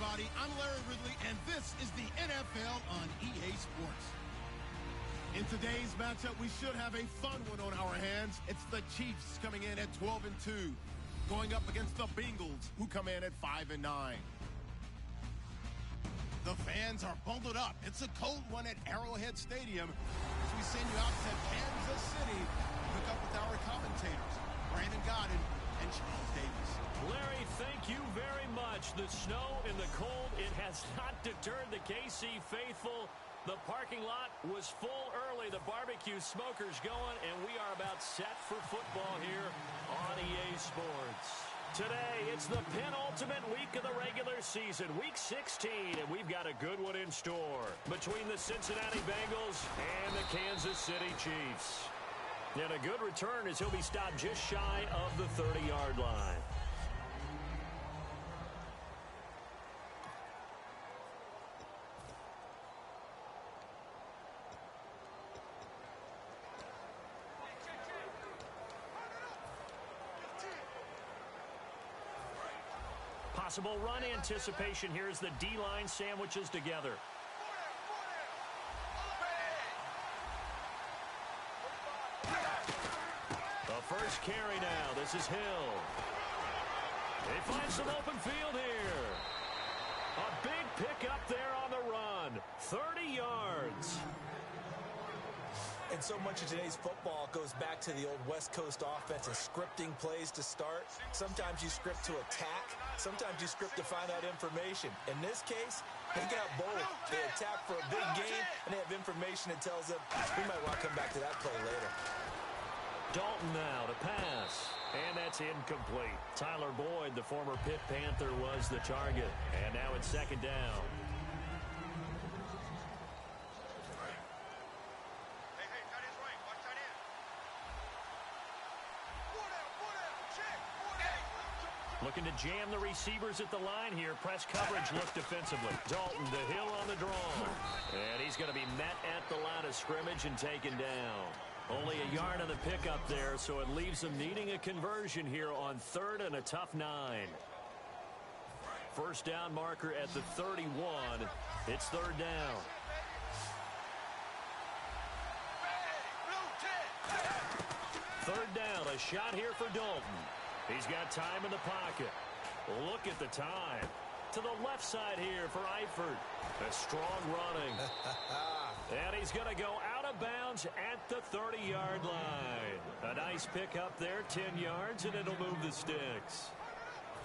everybody. I'm Larry Ridley, and this is the NFL on EA Sports. In today's matchup, we should have a fun one on our hands. It's the Chiefs coming in at 12-2, going up against the Bengals, who come in at 5-9. The fans are bundled up. It's a cold one at Arrowhead Stadium as we send you out to Kansas City to hook up with our commentators, Brandon Godden and Charles Davis. Larry, thank you very much. The snow and the cold, it has not deterred the KC faithful. The parking lot was full early. The barbecue smoker's going, and we are about set for football here on EA Sports. Today, it's the penultimate week of the regular season, week 16, and we've got a good one in store between the Cincinnati Bengals and the Kansas City Chiefs. And a good return as he'll be stopped just shy of the 30-yard line. Possible run anticipation here as the D-line sandwiches together. The first carry now. This is Hill. They find some open field here. A big pickup there on the run. 30 yards. And so much of today's football goes back to the old West Coast offense and scripting plays to start. Sometimes you script to attack. Sometimes you script to find out information. In this case, they got both. They attack for a big game, and they have information that tells them we might want to come back to that play later. Dalton now to pass. And that's incomplete. Tyler Boyd, the former Pitt Panther, was the target. And now it's second down. Looking to jam the receivers at the line here. Press coverage look defensively. Dalton to Hill on the draw. And he's going to be met at the line of scrimmage and taken down. Only a yard on the pickup there, so it leaves them needing a conversion here on 3rd and a tough 9. First down marker at the 31. It's 3rd down. Third down, a shot here for Dalton. He's got time in the pocket. Look at the time. To the left side here for Eifert. A strong running. And he's going to go out of bounds at the 30-yard line. A nice pickup there, 10 yards, and it'll move the sticks.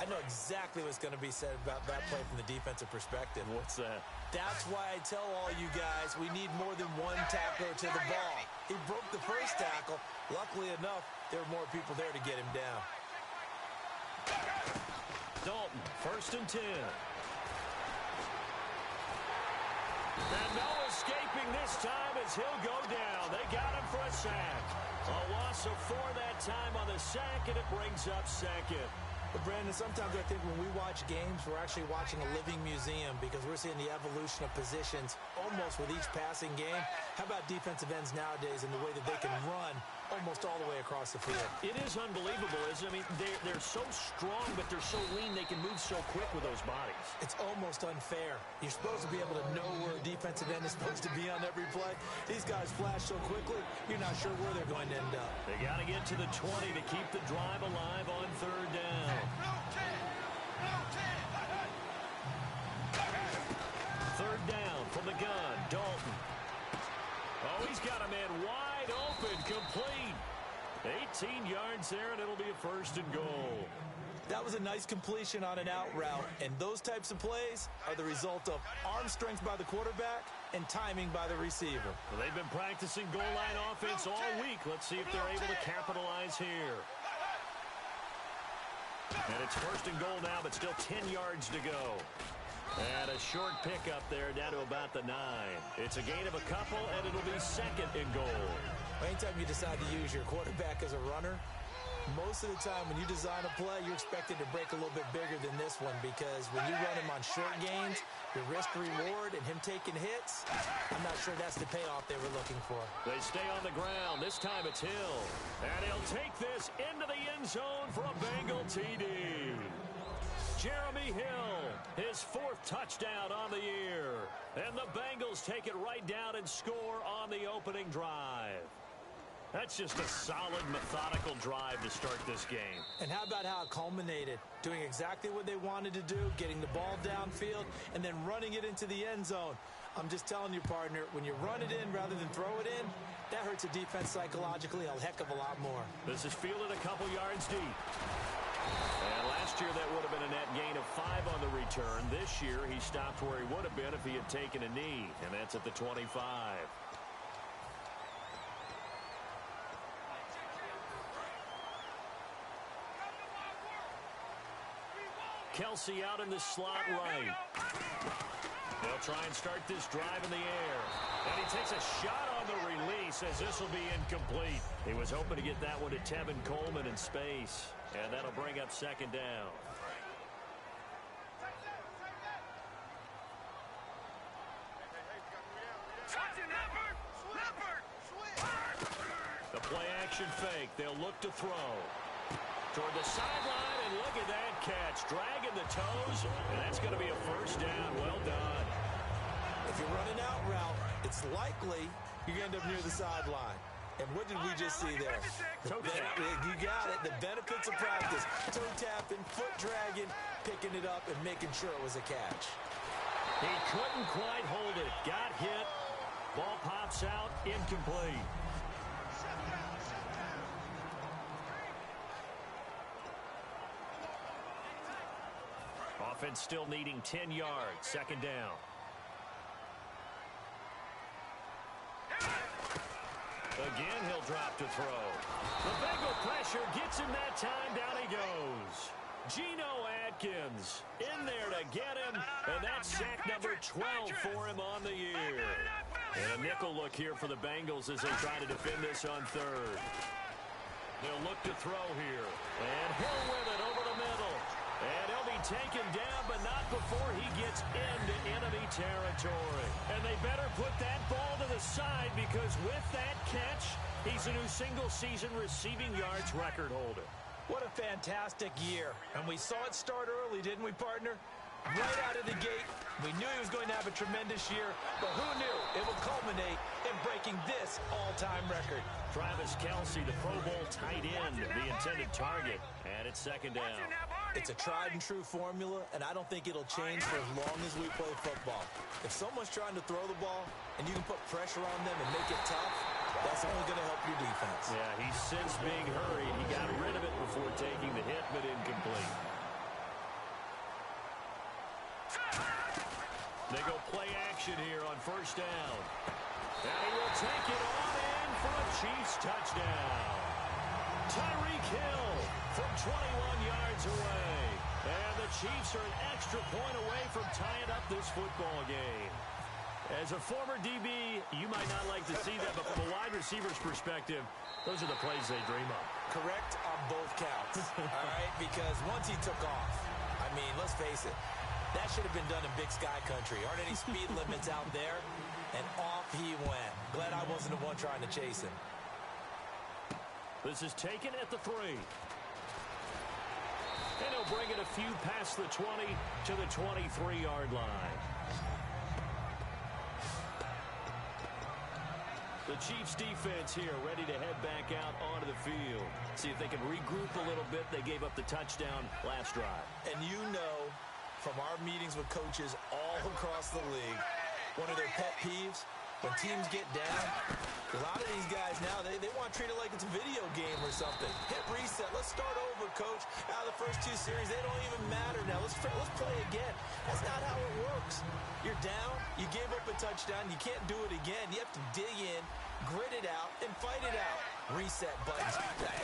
I know exactly what's going to be said about that play from the defensive perspective. What's that? That's why I tell all you guys we need more than one tackler to the ball. He broke the first tackle. Luckily enough, there were more people there to get him down. Dalton, 1st and 10. And no escaping this time as he'll go down. They got him for a sack. A loss of 4 that time on the sack, and it brings up second. But Brandon, sometimes I think when we watch games, we're actually watching a living museum because we're seeing the evolution of positions almost with each passing game. How about defensive ends nowadays and the way that they can run almost all the way across the field? It is unbelievable, isn't it? I mean, they're so strong, but they're so lean, they can move so quick with those bodies. It's almost unfair. You're supposed to be able to know where a defensive end is supposed to be on every play. These guys flash so quickly, you're not sure where they're going to end up. They got to get to the 20 to keep the drive alive on 3rd down. 3rd down from the gun, Dalton. Oh, he's got a man wide open, complete. 18 yards there, and it'll be a 1st and goal. That was a nice completion on an out route, and those types of plays are the result of arm strength by the quarterback and timing by the receiver. Well, they've been practicing goal line offense all week. Let's see if they're able to capitalize here. And it's 1st and goal now, but still 10 yards to go. And a short pickup there down to about the 9. It's a gain of a couple, and it'll be 2nd and goal. Anytime you decide to use your quarterback as a runner, most of the time when you design a play, you're expected to break a little bit bigger than this one because when you run him on short gains, the risk-reward and him taking hits, I'm not sure that's the payoff they were looking for. They stay on the ground. This time it's Hill. And he'll take this into the end zone for a Bengal TD. Jeremy Hill His 4th touchdown on the year. And the Bengals take it right down and score on the opening drive. That's just a solid, methodical drive to start this game. And how about how it culminated? Doing exactly what they wanted to do, getting the ball downfield, and then running it into the end zone. I'm just telling you, partner, when you run it in rather than throw it in, that hurts a defense psychologically a heck of a lot more. This is fielded a couple yards deep. And last year, that would have been a net gain of 5 on the return. This year, he stopped where he would have been if he had taken a knee, and that's at the 25. Kelsey out in the slot right. They'll try and start this drive in the air. And he takes a shot on the release as this will be incomplete. He was hoping to get that one to Tevin Coleman in space. And that'll bring up 2nd down. The play action fake. They'll look to throw. Toward the sideline, and look at that catch. Dragging the toes, and that's going to be a 1st down. Well done. If you're running out route, it's likely you're going to end up near the sideline. And what did we just see there? Toe tap. You got it. The benefits of practice. Toe tapping, foot dragging, picking it up, and making sure it was a catch. He couldn't quite hold it. Got hit. Ball pops out. Incomplete. Offense still needing 10 yards. 2nd down. Again, he'll drop to throw. The Bengal pressure gets him that time. Down he goes. Geno Atkins in there to get him. And that's sack number 12 for him on the year. And a nickel look here for the Bengals as they try to defend this on 3rd. They'll look to throw here. And Hill with it over the middle. And he'll be taken down, but not before he gets into enemy territory. And they better put that ball to the side because with that catch, he's a new single-season receiving yards record holder. What a fantastic year. And we saw it start early, didn't we, partner? Right out of the gate, we knew he was going to have a tremendous year, but who knew it would culminate in breaking this all-time record. Travis Kelsey, the Pro Bowl tight end, the intended target, and it's 2nd down. It's a tried-and-true formula, and I don't think it'll change for as long as we play football. If someone's trying to throw the ball, and you can put pressure on them and make it tough, that's only going to help your defense. Yeah, he's since being hurried. He got rid of it before taking the hit, but incomplete. They go play action here on 1st down. And he will take it on in for a Chiefs touchdown. Tyreek Hill from 21 yards away. And the Chiefs are an extra point away from tying up this football game. As a former DB, you might not like to see that, but from a wide receiver's perspective, those are the plays they dream of. Correct on both counts, all right? Because once he took off, I mean, let's face it, that should have been done in Big Sky Country. Aren't any speed limits out there? And off he went. Glad I wasn't the one trying to chase him. This is taken at the 3. And he'll bring it a few past the 20 to the 23-yard line. The Chiefs defense here ready to head back out onto the field. See if they can regroup a little bit. They gave up the touchdown last drive. And you know from our meetings with coaches all across the league, one of their pet peeves, when teams get down, a lot of these guys now, they want to treat it like it's a video game or something. Hit reset. Let's start over, coach. Out of the first 2 series, they don't even matter now. Let's play again. That's not how it works. You're down. You gave up a touchdown. You can't do it again. You have to dig in, grit it out, and fight it out. Reset buttons.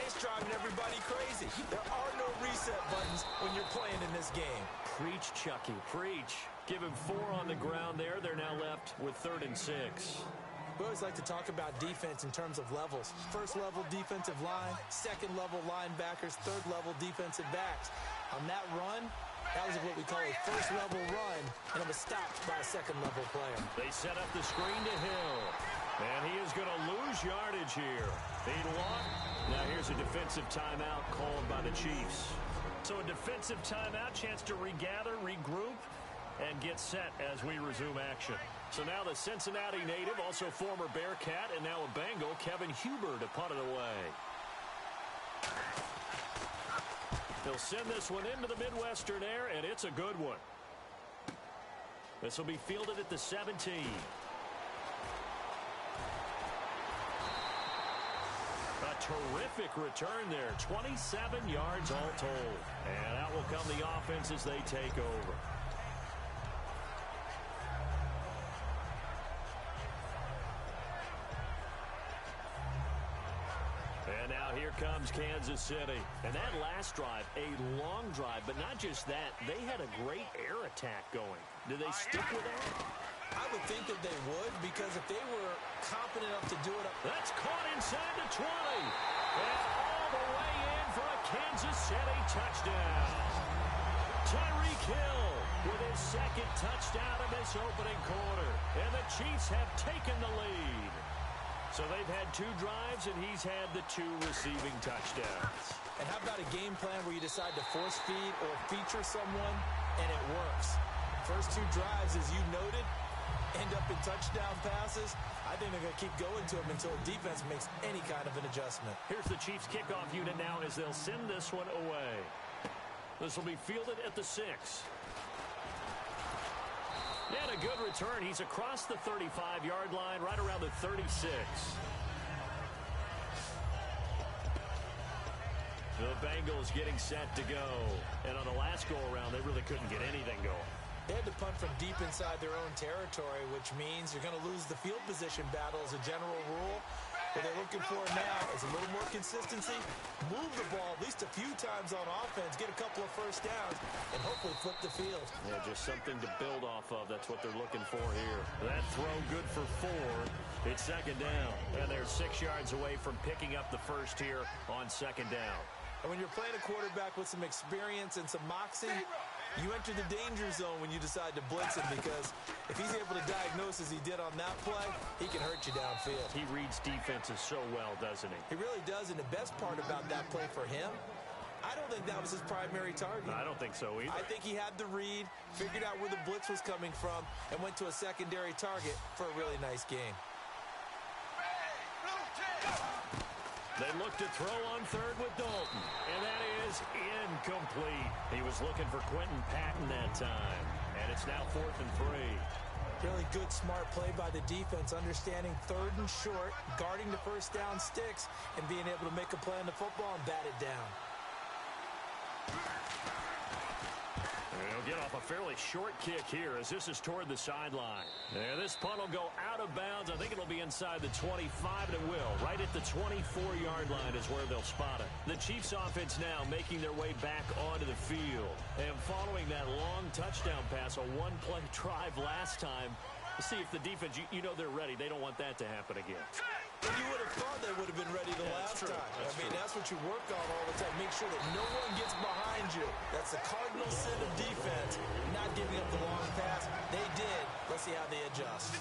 It's driving everybody crazy. There are no reset buttons when you're playing in this game. Preach, Chucky, preach. Give him 4 on the ground there. They're now left with 3rd and 6. We always like to talk about defense in terms of levels. 1st level defensive line, 2nd level linebackers, 3rd level defensive backs. On that run, that was what we call a 1st level run, and it was stopped by a 2nd level player. They set up the screen to Hill. And he is going to lose yardage here. He'd walk. Now here's a defensive timeout called by the Chiefs. So a defensive timeout, chance to regather, regroup. get set as we resume action. So now the Cincinnati native, also former Bearcat, and now a Bengal, Kevin Huber, to punt it away. They'll send this one into the Midwestern air, and it's a good one. This will be fielded at the 17. A terrific return there. 27 yards all told. And out will come the offense as they take over. And now here comes Kansas City. And that last drive, a long drive, but not just that. They had a great air attack going. Do they stick with that? I would think that they would, because if they were competent enough to do it. That's caught inside the 20. And all the way in for a Kansas City touchdown. Tyreek Hill with his second touchdown in this opening quarter. And the Chiefs have taken the lead. So they've had 2 drives, and he's had the 2 receiving touchdowns. And how about a game plan where you decide to force feed or feature someone, and it works? First 2 drives, as you noted, end up in touchdown passes. I think they're going to keep going to them until defense makes any kind of an adjustment. Here's the Chiefs kickoff unit now as they'll send this one away. This will be fielded at the 6. And a good return. He's across the 35-yard line, right around the 36. The Bengals getting set to go. And on the last go-around, they really couldn't get anything going. They had to punt from deep inside their own territory, which means you're going to lose the field position battle as a general rule. What they're looking for now is a little more consistency, move the ball at least a few times on offense, get a couple of first downs, and hopefully flip the field. Yeah, just something to build off of. That's what they're looking for here. That throw good for 4. It's second down. And they're 6 yards away from picking up the first here on second down. And when you're playing a quarterback with some experience and some moxie, you enter the danger zone when you decide to blitz him, because if he's able to diagnose as he did on that play, he can hurt you downfield. He reads defenses so well, doesn't he? He really does, and the best part about that play for him, I don't think that was his primary target. I don't think so either. I think he had the read, figured out where the blitz was coming from, and went to a secondary target for a really nice game. They look to throw on third with Dalton, and that is incomplete. He was looking for Quentin Patton that time, and it's now 4th and 3. Really good, smart play by the defense, understanding third and short, guarding the first down sticks, and being able to make a play on the football and bat it down. He'll get off a fairly short kick here as this is toward the sideline. And this punt will go out of bounds. I think it'll be inside the 25, and it will. Right at the 24-yard line is where they'll spot it. The Chiefs offense now making their way back onto the field. And following that long touchdown pass, a one-play drive last time, see if the defense, you know they're ready. They don't want that to happen again. Well, you would have thought they would have been ready the last time. That's what you work on all the time. Make sure that no one gets behind you. That's the cardinal sin of defense, not giving up the long pass. They did. Let's see how they adjust.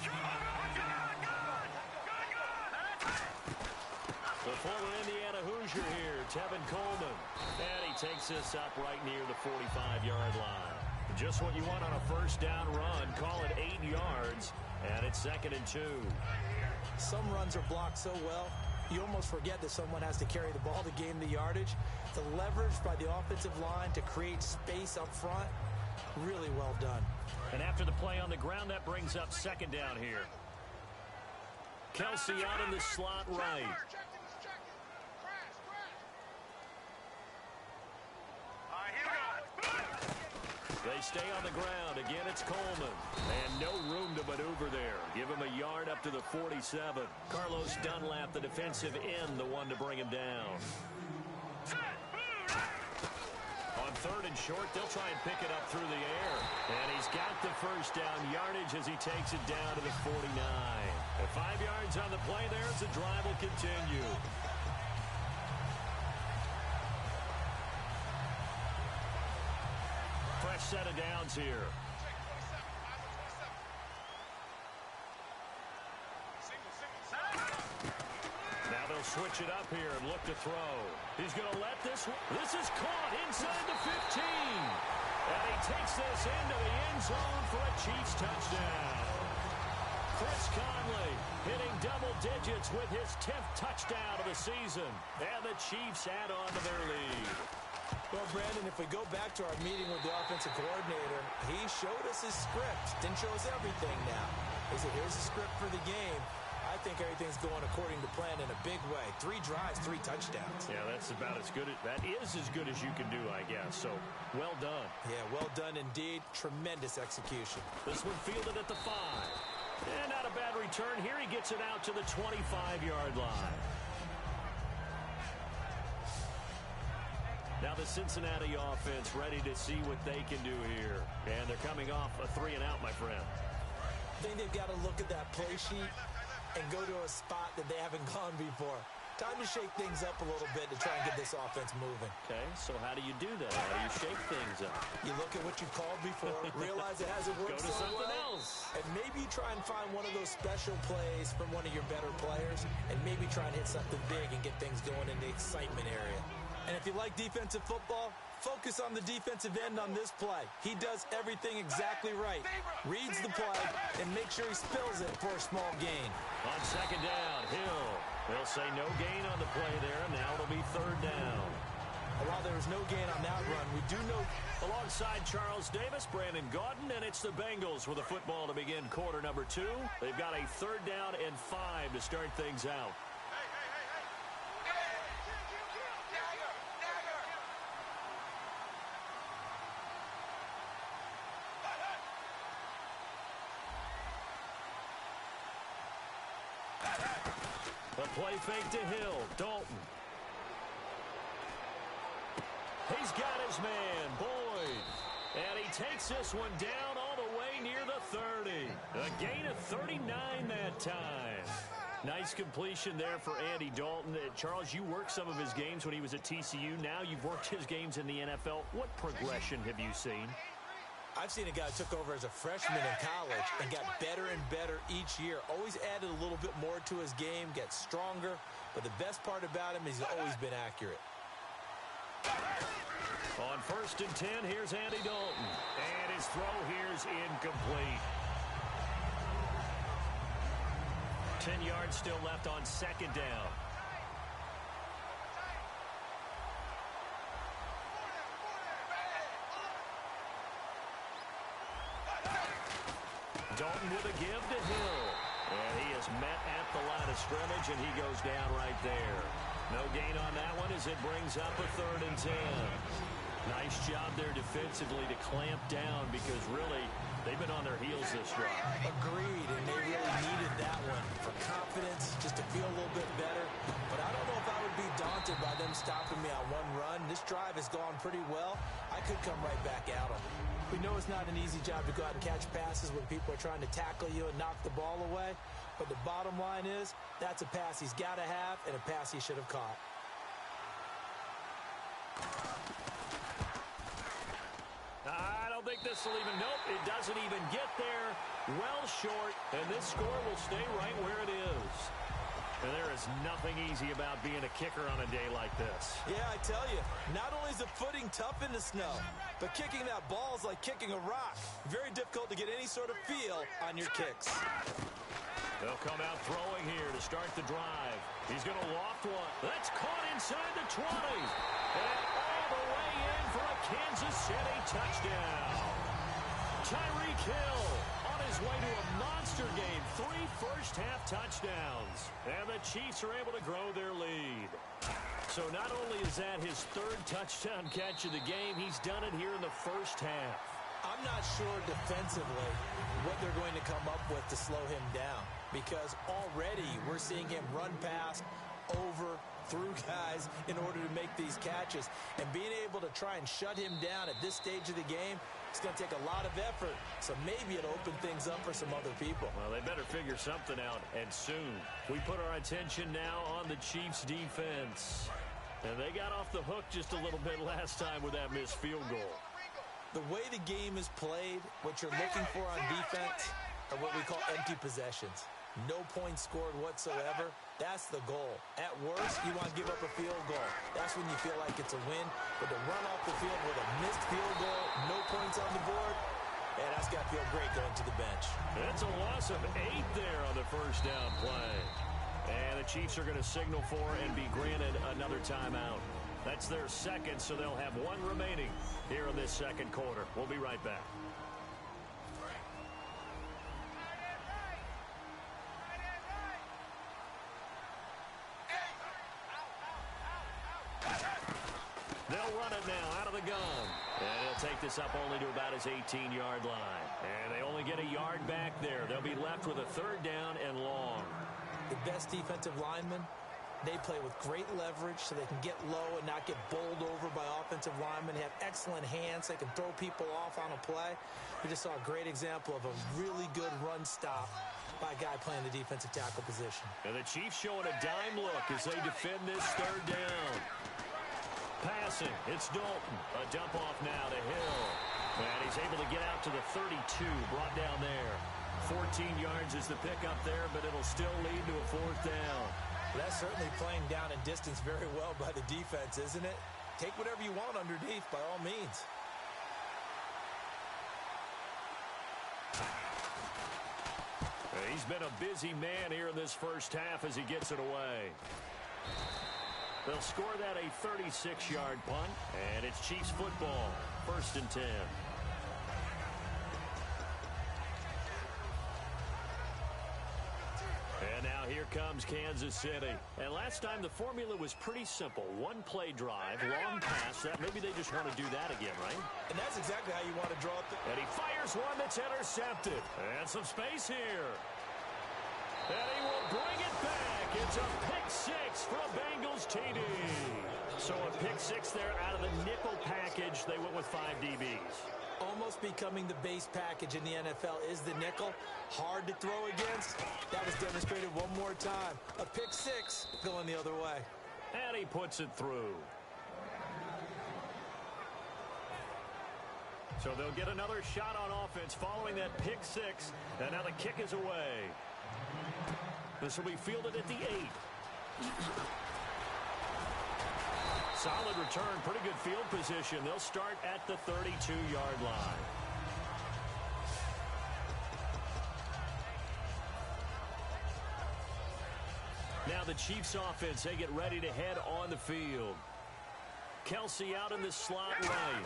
The former Indiana Hoosier here, Tevin Coleman. And he takes this up right near the 45-yard line. Just what you want on a first down run. Call it 8 yards, and it's 2nd and 2. Some runs are blocked so well, you almost forget that someone has to carry the ball to gain the yardage. The leverage by the offensive line to create space up front, really well done. And after the play on the ground, that brings up 2nd down here. Kelsey out in the slot right. They stay on the ground. Again, it's Coleman. And no room to maneuver there. Give him a yard up to the 47. Carlos Dunlap, the defensive end, the one to bring him down. On 3rd and short, they'll try and pick it up through the air. And he's got the first down yardage as he takes it down to the 49. At 5 yards on the play there as the drive will continue. Fresh set of downs here. Now they'll switch it up here and look to throw. He's going to let this is caught inside the 15. And he takes this into the end end zone for a Chiefs touchdown. Chris Conley hitting double digits with his 10th touchdown of the season. And the Chiefs add on to their lead. Well, Brandon, if we go back to our meeting with the offensive coordinator, he showed us his script. Didn't show us everything now. He said, here's the script for the game. I think everything's going according to plan in a big way. 3 drives, 3 touchdowns. Yeah, that's about as good. That is as good as you can do, I guess. So, well done. Yeah, well done indeed. Tremendous execution. This one fielded at the 5. And not a bad return here. He gets it out to the 25-yard line. Now the Cincinnati offense ready to see what they can do here. And they're coming off a 3-and-out, my friend. I think they've got to look at that play sheet and go to a spot that they haven't gone before. Time to shake things up a little bit to try and get this offense moving. Okay, so how do you do that? How do you shake things up? You look at what you've called before, realize it hasn't worked so well. Go to something else. And maybe try and find one of those special plays from one of your better players, and maybe try and hit something big and get things going in the excitement area. And if you like defensive football, focus on the defensive end on this play. He does everything exactly right. Reads the play and make sure he spills it for a small gain. On second down, Hill. They'll say no gain on the play there. Now it'll be 3rd down. While there was no gain on that run, we do know. Alongside Charles Davis, Brandon Gaudin, and it's the Bengals with the football to begin quarter number 2. They've got a 3rd down and 5 to start things out. The play fake to Hill. Dalton. He's got his man, Boyd. And he takes this one down all the way near the 30. A gain of 39 that time. Nice completion there for Andy Dalton. Charles, you worked some of his games when he was at TCU. Now you've worked his games in the NFL. What progression have you seen? I've seen a guy who took over as a freshman in college and got better and better each year. Always added a little bit more to his game, gets stronger. But the best part about him is he's always been accurate. On 1st and 10, here's Andy Dalton. And his throw here's incomplete. 10 yards still left on 2nd down. Dalton with a give to Hill. And he is met at the line of scrimmage, and he goes down right there. No gain on that one as it brings up a 3rd and 10. Nice job there defensively to clamp down because really they've been on their heels this drive. Agreed, and they really needed that one for confidence, just to feel a little bit better. But I don't know if I would be daunted by them stopping me on one run. This drive has gone pretty well. I could come right back at them. We know it's not an easy job to go out and catch passes when people are trying to tackle you and knock the ball away. But the bottom line is, that's a pass he's got to have and a pass he should have caught. I don't think this will even, nope, it doesn't even get there. Well short, and this score will stay right where it is. And there is nothing easy about being a kicker on a day like this. Yeah, I tell you, not only is the footing tough in the snow, but kicking that ball is like kicking a rock. Very difficult to get any sort of feel on your kicks. They'll come out throwing here to start the drive. He's going to loft one. That's caught inside the 20. And all the way in for a Kansas City touchdown. Tyreek Hill on his way to a monster game. 3 first-half touchdowns. And the Chiefs are able to grow their lead. So not only is that his 3rd touchdown catch of the game, he's done it here in the first half. I'm not sure defensively what they're going to come up with to slow him down, because already we're seeing him run past, over, through guys in order to make these catches. And being able to try and shut him down at this stage of the game, it's going to take a lot of effort. So maybe it'll open things up for some other people. Well, they better figure something out, and soon. We put our attention now on the Chiefs' defense. And they got off the hook just a little bit last time with that missed field goal. The way the game is played, what you're looking for on defense are what we call empty possessions. No points scored whatsoever. That's the goal. At worst, you want to give up a field goal. That's when you feel like it's a win. But to run off the field with a missed field goal, no points on the board, And that's got to feel great going to the bench. That's a loss of 8 there on the first down play. And the Chiefs are going to signal for and be granted another timeout. That's their second, so they'll have one remaining here in this second quarter. We'll be right back. They'll run it now out of the gun. And he'll take this up only to about his 18-yard line. And they only get a yard back there. They'll be left with a third down and long. The best defensive linemen, they play with great leverage so they can get low and not get bowled over by offensive linemen. They have excellent hands. They can throw people off on a play. We just saw a great example of a really good run stop by a guy playing the defensive tackle position. And the Chiefs showing a dime look as they defend this third down. Passing, it's Dalton. A dump off now to Hill. And he's able to get out to the 32, brought down there. 14 yards is the pickup there, but it'll still lead to a fourth down. That's certainly playing down in distance very well by the defense, isn't it? Take whatever you want underneath, by all means. He's been a busy man here in this first half as he gets it away. They'll score that a 36-yard punt, and it's Chiefs football, 1st and 10. And now here comes Kansas City. And last time the formula was pretty simple. One play drive, long pass. That maybe they just want to do that again, right? And that's exactly how you want to draw it. And he fires one that's intercepted. And some space here. And he will bring it back. It's a pick six for a Bengals TD. So a pick six there out of the nickel package. They went with 5 DBs. Almost becoming the base package in the NFL is the nickel. Hard to throw against. That was demonstrated one more time. A pick six going the other way. And he puts it through. So they'll get another shot on offense following that pick six. And now the kick is away. This will be fielded at the 8. Solid return, pretty good field position. They'll start at the 32-yard line. Now the Chiefs offense, they get ready to head on the field. Kelsey out in the slot right.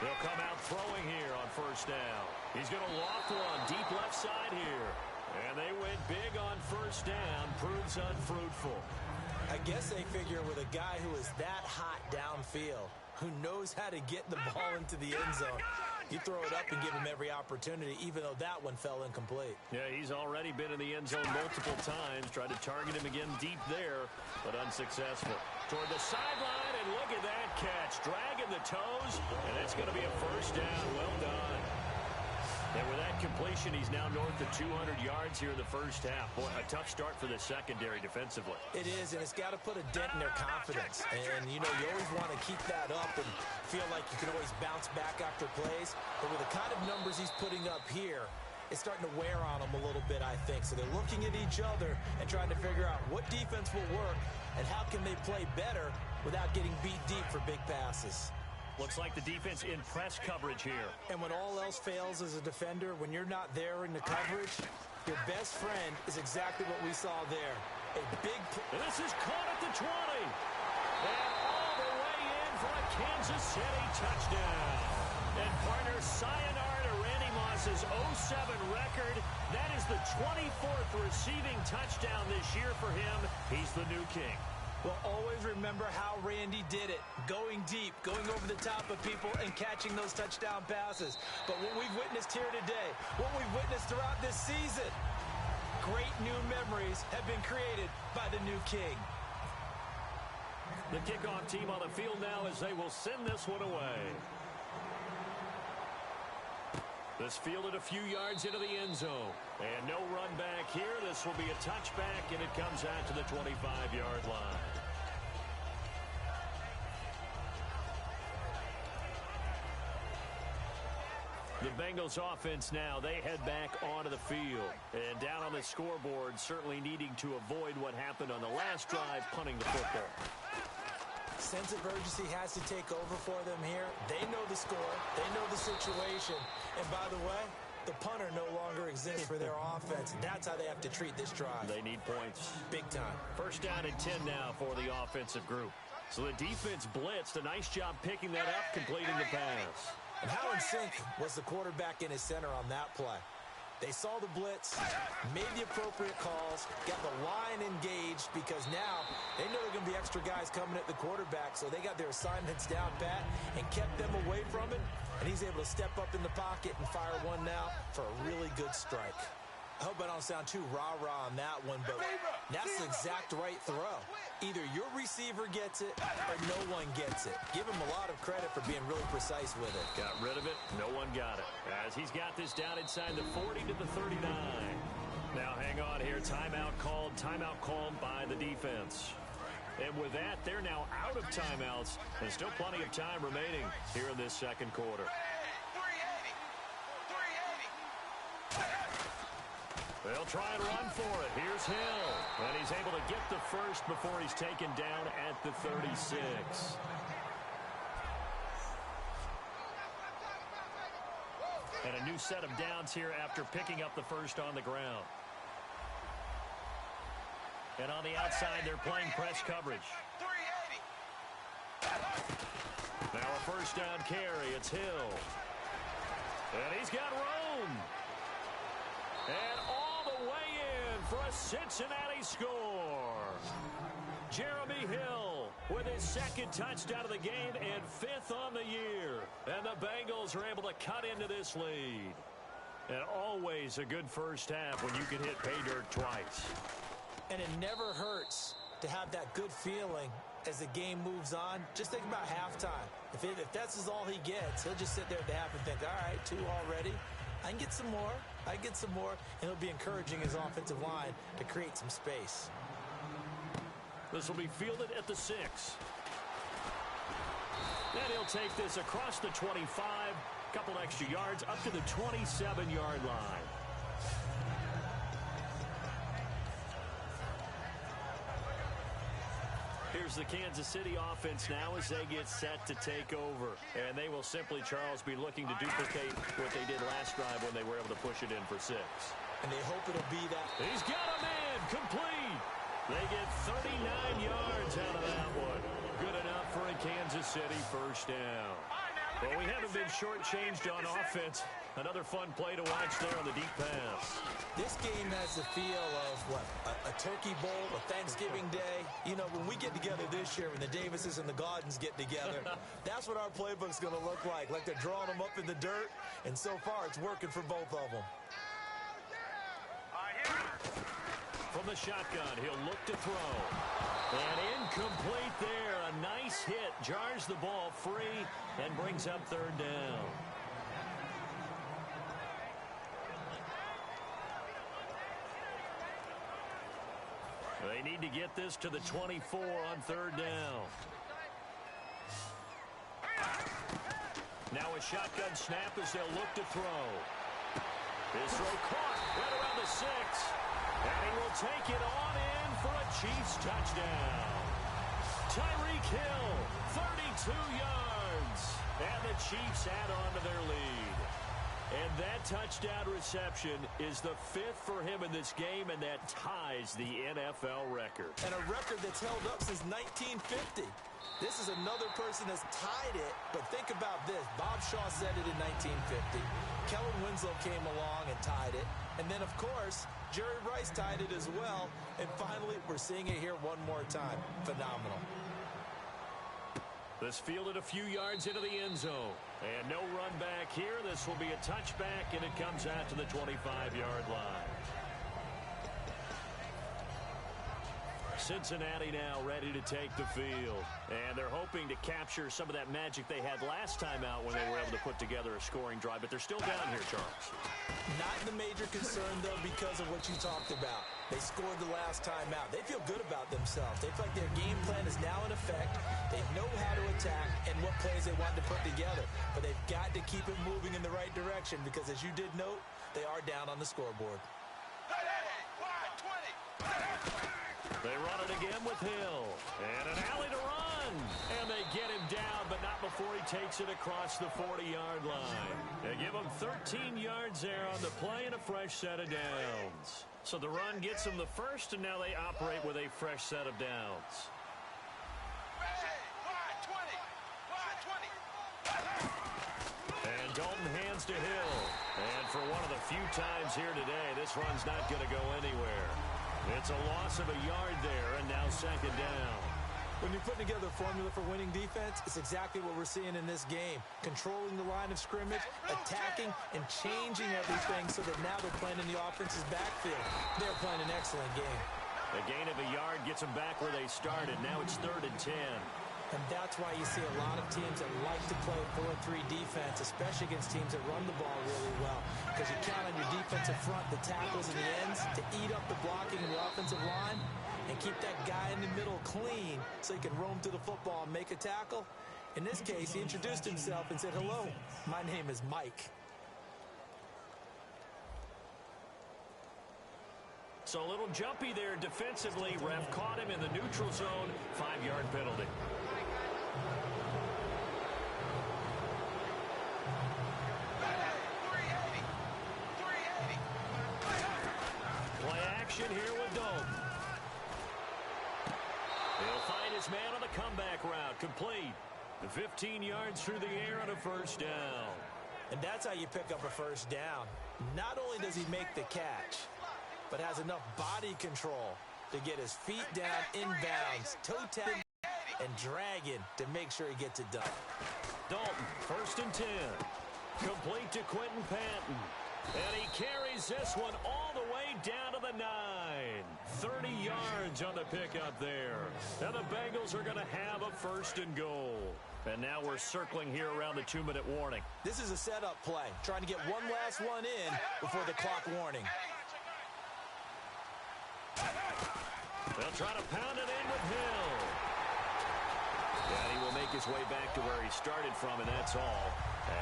They'll come out throwing here on first down. He's going to loft one deep left side here. And they went big on first down. Proves unfruitful. I guess they figure with a guy who is that hot downfield, who knows how to get the ball into the end zone, you throw it up and give him every opportunity, even though that one fell incomplete. Yeah, he's already been in the end zone multiple times. Tried to target him again deep there, but unsuccessful. Toward the sideline, and look at that catch. Dragging the toes, and it's going to be a first down. Well done. And with that completion, he's now north of 200 yards here in the first half. Boy, a tough start for the secondary defensively. It is, and it's got to put a dent in their confidence. And, you know, you always want to keep that up and feel like you can always bounce back after plays. But with the kind of numbers he's putting up here, it's starting to wear on them a little bit, I think. So they're looking at each other and trying to figure out what defense will work and how can they play better without getting beat deep for big passes. Looks like the defense in press coverage here. And when all else fails as a defender, when you're not there in the coverage, your best friend is exactly what we saw there. A big... And this is caught at the 20. And all the way in for a Kansas City touchdown. And partner, sayonara to Randy Moss's 07 record. That is the 24th receiving touchdown this year for him. He's the new king. Well, always remember how Randy did it. Going deep, going over the top of people, and catching those touchdown passes. But what we've witnessed here today, what we've witnessed throughout this season, great new memories have been created by the new king. The kickoff team on the field now as they will send this one away. This fielded a few yards into the end zone. And no run back here. This will be a touchback, and it comes out to the 25-yard line. The Bengals offense now, they head back onto the field. And down on the scoreboard, certainly needing to avoid what happened on the last drive, punting the football. Sense of urgency has to take over for them here. They know the score. They know the situation. And by the way, the punter no longer exists for their offense. That's how they have to treat this drive. They need points. Big time. First down and 10 now for the offensive group. So the defense blitzed. A nice job picking that up, completing the pass. And how in sync was the quarterback in his center on that play? They saw the blitz, made the appropriate calls, got the line engaged because now they know there are going to be extra guys coming at the quarterback, so they got their assignments down pat and kept them away from it, and he's able to step up in the pocket and fire one now for a really good strike. I hope I don't sound too rah-rah on that one, but that's the exact right throw. Either your receiver gets it or no one gets it. Give him a lot of credit for being really precise with it. Got rid of it. No one got it. As he's got this down inside the 40 to the 39. Now hang on here. Timeout called by the defense. And with that, they're now out of timeouts. There's still plenty of time remaining here in this second quarter. They'll try and run for it. Here's Hill. And he's able to get the first before he's taken down at the 36. And a new set of downs here after picking up the first on the ground. And on the outside, they're playing press coverage. Now a first down carry. It's Hill. And he's got Rome. And all the way in for a Cincinnati score. Jeremy Hill with his second touchdown of the game and fifth on the year. And the Bengals are able to cut into this lead. And always a good first half when you can hit pay dirt twice. And it never hurts to have that good feeling as the game moves on. Just think about halftime. If that's all he gets, he'll just sit there at the half and think, all right, 2 already. I can get some more. And it'll be encouraging his offensive line to create some space. This will be fielded at the 6. Then he'll take this across the 25. Couple extra yards up to the 27-yard line. Here's the Kansas City offense now as they get set to take over. And they will simply, Charles, be looking to duplicate what they did last drive when they were able to push it in for 6. And they hope it'll be that. He's got a man complete. They get 39 yards out of that one. Good enough for a Kansas City first down. Well, we haven't been shortchanged on offense. Another fun play to watch there on the deep pass. This game has the feel of, what, a turkey bowl, a Thanksgiving day. You know, when we get together this year, when the Davises and the Gardens get together, that's what our playbook's going to look like. Like they're drawing them up in the dirt, and so far it's working for both of them. From the shotgun, he'll look to throw. And incomplete there. A nice hit. Jars the ball free and brings up third down. They need to get this to the 24 on third down. Now a shotgun snap as they'll look to throw. His throw caught right around the 6. And he will take it on in for a Chiefs touchdown. Tyreek Hill, 32 yards. And the Chiefs add on to their lead. And that touchdown reception is the 5th for him in this game, and that ties the NFL record. And a record that's held up since 1950. This is another person that's tied it, but think about this. Bob Shaw said it in 1950. Kellen Winslow came along and tied it. And then, of course, Jerry Rice tied it as well. And finally, we're seeing it here one more time. Phenomenal. This fielded a few yards into the end zone. And no run back here. This will be a touchback, and it comes out to the 25-yard line. Cincinnati now ready to take the field. And they're hoping to capture some of that magic they had last time out when they were able to put together a scoring drive. But they're still down here, Charles. Not the major concern, though, because of what you talked about. They scored the last time out. They feel good about themselves. They feel like their game plan is now in effect. They know how to attack and what plays they want to put together. But they've got to keep it moving in the right direction because, as you did note, they are down on the scoreboard. They run it again with Hill. And an alley to run. And they get him down, but not before he takes it across the 40-yard line. They give him 13 yards there on the play and a fresh set of downs. So the run gets them the first, and now they operate with a fresh set of downs. And Dalton hands to Hill. And for one of the few times here today, this run's not going to go anywhere. It's a loss of a yard there, and now second down. When you're putting together a formula for winning defense, it's exactly what we're seeing in this game. Controlling the line of scrimmage, attacking, and changing everything so that now they're playing in the offense's backfield. They're playing an excellent game. A gain of a yard gets them back where they started. Now it's 3rd and 10. And that's why you see a lot of teams that like to play 4-3 defense, especially against teams that run the ball really well. Because you count on your defensive front, the tackles and the ends, to eat up the blocking in the offensive line and keep that guy in the middle clean so he can roam through the football and make a tackle. In this case, he introduced himself and said, "Hello, my name is Mike." So a little jumpy there defensively. Ref caught him in the neutral zone. 5-yard penalty. Play action here with Dalton. He'll find his man on the comeback route. Complete. The 15 yards through the air on a first down. And that's how you pick up a first down. Not only does he make the catch, but has enough body control to get his feet down inbounds, toe tap, and dragging to make sure he gets it done. Dalton, 1st and 10. Complete to Quentin Patton. And he carries this one all the way down to the 9. 30 yards on the pickup there. And the Bengals are going to have a 1st and goal. And now we're circling here around the 2-minute warning. This is a setup play, trying to get one last one in before the clock warning. They'll try to pound it in with Hill. And he will make his way back to where he started from, and that's all,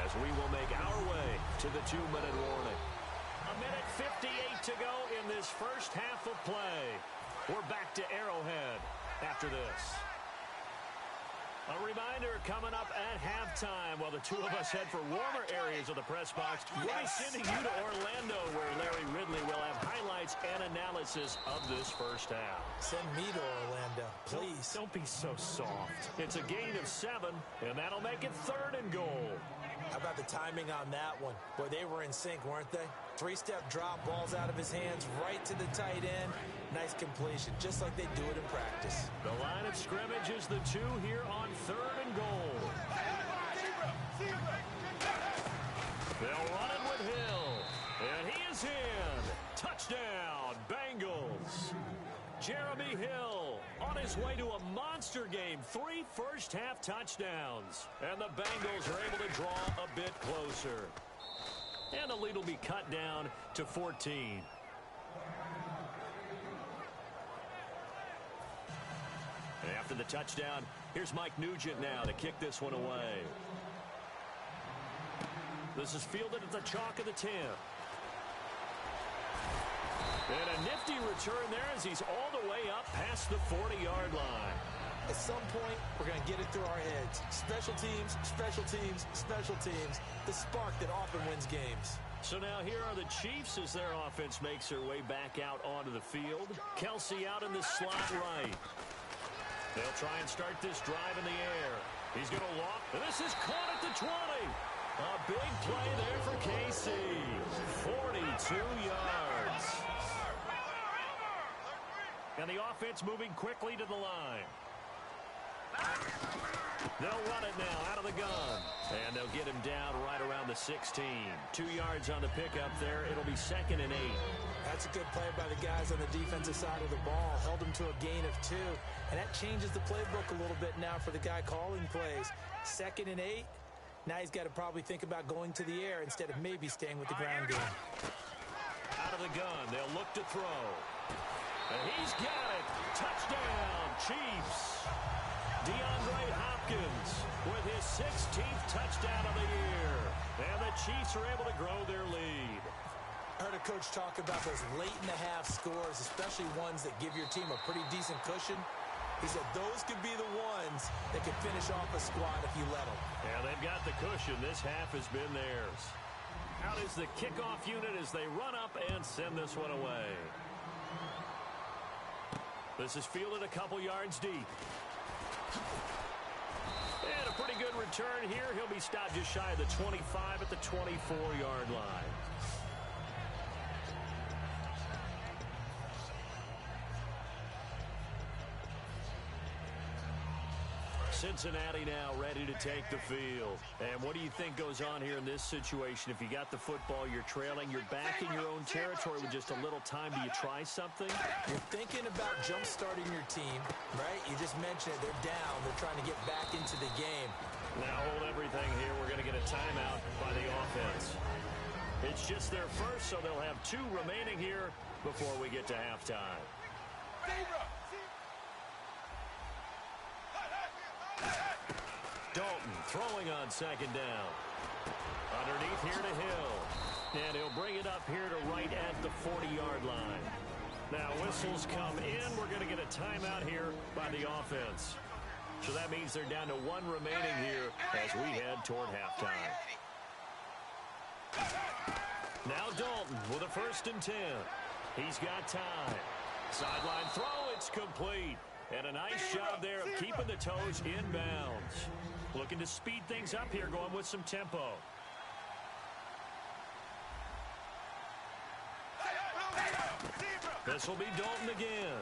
as we will make our way to the 2-minute warning. 1:58 to go in this first half of play. We're back to Arrowhead after this. A reminder coming up at halftime while the two of us head for warmer areas of the press box. We'll be sending you to Orlando where Larry Ridley will have highlights and analysis of this first half. Send me to Orlando, please. Don't be so soft. It's a gain of 7, and that'll make it 3rd and goal. How about the timing on that one? Boy, they were in sync, weren't they? 3-step drop, balls out of his hands, right to the tight end. Nice completion, just like they do it in practice. The line of scrimmage is the 2 here on 3rd and goal. They'll run it with Hill. And he is in. Touchdown, Bengals. Jeremy Hill on his way to a monster game. 3 first-half touchdowns. And the Bengals are able to draw a bit closer. And the lead will be cut down to 14. After the touchdown, here's Mike Nugent now to kick this one away. This is fielded at the chalk of the 10. And a nifty return there as he's all the way up past the 40-yard line. At some point, we're going to get it through our heads. Special teams, special teams, special teams. The spark that often wins games. So now here are the Chiefs as their offense makes their way back out onto the field. Kelsey out in the slot right. They'll try and start this drive in the air. He's going to loft. And this is caught at the 20. A big play there for KC. 42 yards. And the offense moving quickly to the line. They'll run it now out of the gun. And they'll get him down right around the 16. 2 yards on the pickup there. It'll be 2nd and 8. That's a good play by the guys on the defensive side of the ball. Held him to a gain of 2. And that changes the playbook a little bit now for the guy calling plays. 2nd and 8. Now he's got to probably think about going to the air instead of maybe staying with the ground game. Out of the gun. They'll look to throw. And he's got it. Touchdown, Chiefs. DeAndre Hopkins with his 16th touchdown of the year. And the Chiefs are able to grow their lead. I heard a Coach talk about those late-in-the-half scores, especially ones that give your team a pretty decent cushion. He said those could be the ones that could finish off a squad if you let them. Yeah, they've got the cushion. This half has been theirs. Out is the kickoff unit as they run up and send this one away. This is fielded a couple yards deep. And a pretty good return here. He'll be stopped just shy of the 25 at the 24-yard line. Cincinnati now ready to take the field. And what do you think goes on here in this situation? If you got the football, you're trailing, you're back in your own territory with just a little time. Do you try something? You're thinking about jump-starting your team, right? You just mentioned it. They're down. They're trying to get back into the game. Now hold everything here. We're going to get a timeout by the offense. It's just their first, so they'll have 2 remaining here before we get to halftime. Dalton throwing on second down. Underneath here to Hill. And he'll bring it up here to right at the 40-yard line. Now whistles come in. We're going to get a timeout here by the offense. So that means they're down to 1 remaining here as we head toward halftime. Now Dalton with a 1st and 10. He's got time. Sideline throw. It's complete. And a nice job there of keeping the toes inbounds. Looking to speed things up here, going with some tempo. This will be Dalton again.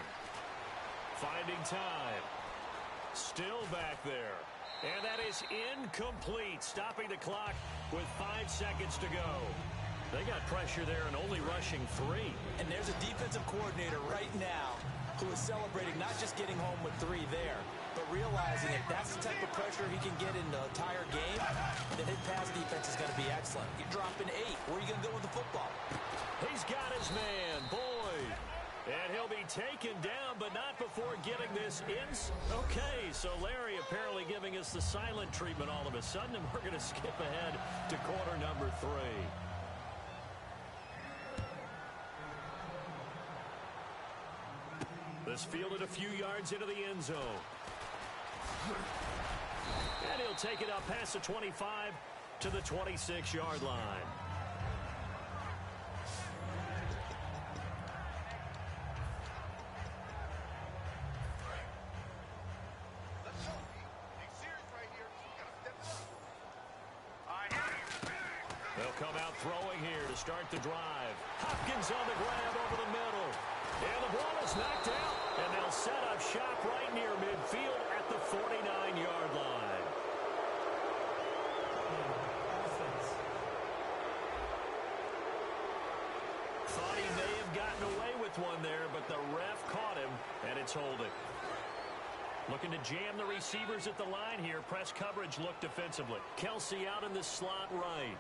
Finding time. Still back there. And that is incomplete. Stopping the clock with 5 seconds to go. They got pressure there and only rushing 3. And there's a defensive coordinator right now who is celebrating not just getting home with 3 there, but realizing if that's the type of pressure he can get in the entire game, then his pass defense is going to be excellent. You're dropping 8. Where are you going to go with the football? He's got his man, Boyd. And he'll be taken down, but not before getting this in. Okay, so Larry apparently giving us the silent treatment all of a sudden, and we're going to skip ahead to quarter number 3. This fielded a few yards into the end zone. And he'll take it up past the 25 to the 26-yard line. They'll come out throwing here to start the drive. Hopkins on the grab over the middle. And the ball is knocked out, and they'll set up shop right near midfield at the 49-yard line. Thought he may have gotten away with one there, but the ref caught him, and it's holding. Looking to jam the receivers at the line here. Press coverage look defensively. Kelsey out in the slot right.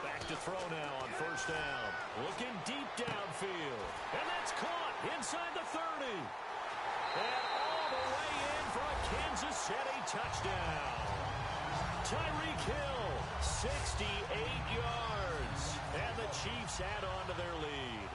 Back to throw now on 1st down. Looking deep downfield. And that's caught inside the 30. And all the way in for a Kansas City touchdown. Tyreek Hill, 68 yards. And the Chiefs add on to their lead.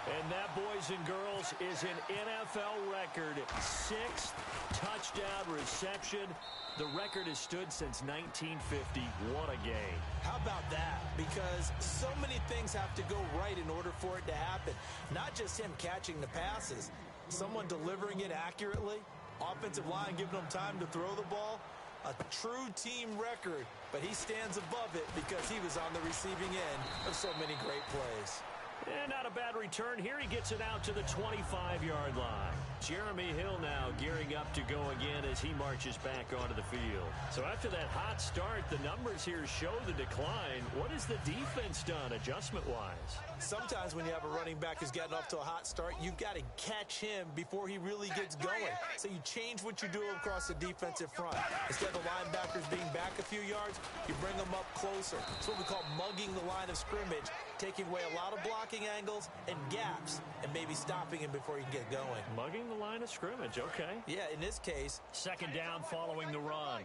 And that, boys and girls, is an NFL record 6th touchdown reception. The record has stood since 1950. What a game. How about that? Because so many things have to go right in order for it to happen. Not just him catching the passes. Someone delivering it accurately. Offensive line giving him time to throw the ball. A true team record. But he stands above it because he was on the receiving end of so many great plays. And not a bad return here. He gets it out to the 25-yard line. Jeremy Hill now gearing up to go again as he marches back onto the field. So after that hot start, the numbers here show the decline. What has the defense done adjustment-wise? Sometimes when you have a running back who's gotten off to a hot start, you've got to catch him before he really gets going. So you change what you do across the defensive front. Instead of the linebackers being back a few yards, you bring them up closer. It's what we call mugging the line of scrimmage, taking away a lot of blocking angles and gaps, and maybe stopping him before he can get going. Mugging the line of scrimmage, okay. Yeah, in this case. 2nd down following the run.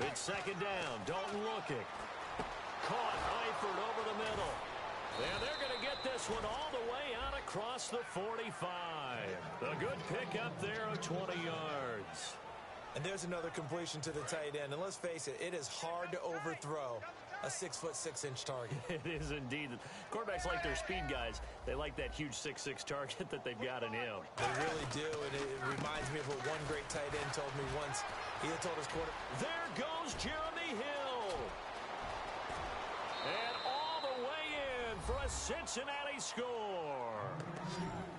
It's second down. Dalton looking. Caught. Eifert over the middle. And they're going to get this one all the way out across the 45. A good pickup there of 20 yards. And there's another completion to the tight end. And let's face it, it is hard to overthrow a 6'6" target. It is indeed. Quarterbacks like their speed guys. They like that huge 6'6" target that they've got in him. They really do, and it reminds me of what one great tight end told me once. He had told his quarterback. There goes Jeremy Hill. And all the way in for a Cincinnati score.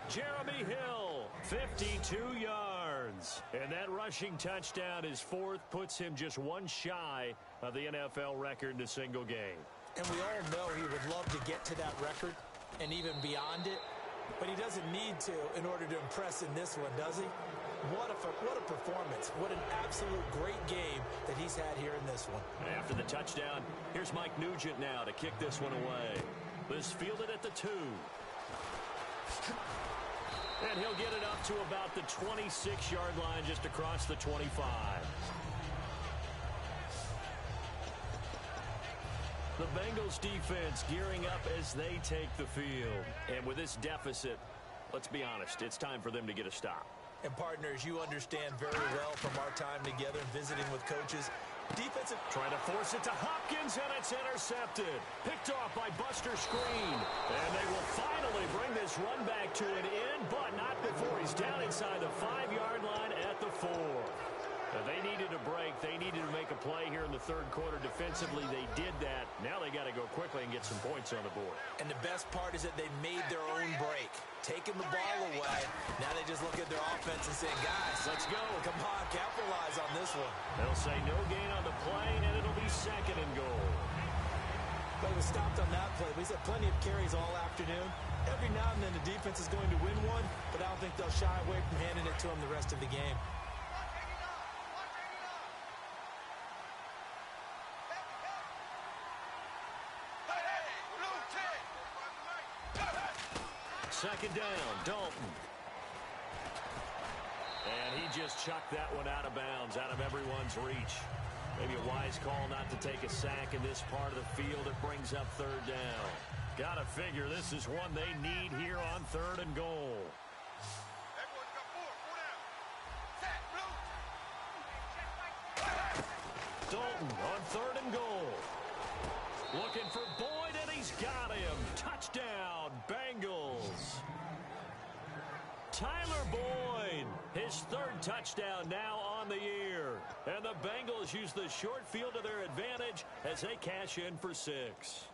Jeremy Hill, 52 yards. And that rushing touchdown, his fourth, puts him just one shy of the NFL record in a single game. And we all know he would love to get to that record and even beyond it. But he doesn't need to in order to impress in this one, does he? What a performance. What an absolute great game that he's had here in this one. After the touchdown, here's Mike Nugent now to kick this one away. This fielded at the 2. And he'll get it up to about the 26-yard line, just across the 25. The Bengals defense gearing up as they take the field. And with this deficit, let's be honest, it's time for them to get a stop. And partners, you understand very well from our time together and visiting with coaches, defensive... Trying to force it to Hopkins, and it's intercepted. Picked off by Buster Screen. And they will finally bring this run back to an end, but not before he's down inside the 5-yard line at the 4. They needed a break. They needed to make a play here in the third quarter. Defensively, they did that. Now they got to go quickly and get some points on the board. And the best part is that they made their own break, taking the ball away. Now they just look at their offense and say, guys, let's go. Come on, capitalize on this one. They'll say no gain on the play, and it'll be second and goal. But it was stopped on that play. We had plenty of carries all afternoon. Every now and then the defense is going to win one, but I don't think they'll shy away from handing it to them the rest of the game. Second down, Dalton. And he just chucked that one out of bounds, out of everyone's reach. Maybe a wise call not to take a sack in this part of the field. It brings up third down. Gotta figure this is one they need here on third and goal. Dalton on third and goal. Looking for Boyd, and he's got him. Touchdown, Bengals. Tyler Boyd, his third touchdown now on the year. And the Bengals use the short field to their advantage as they cash in for 6.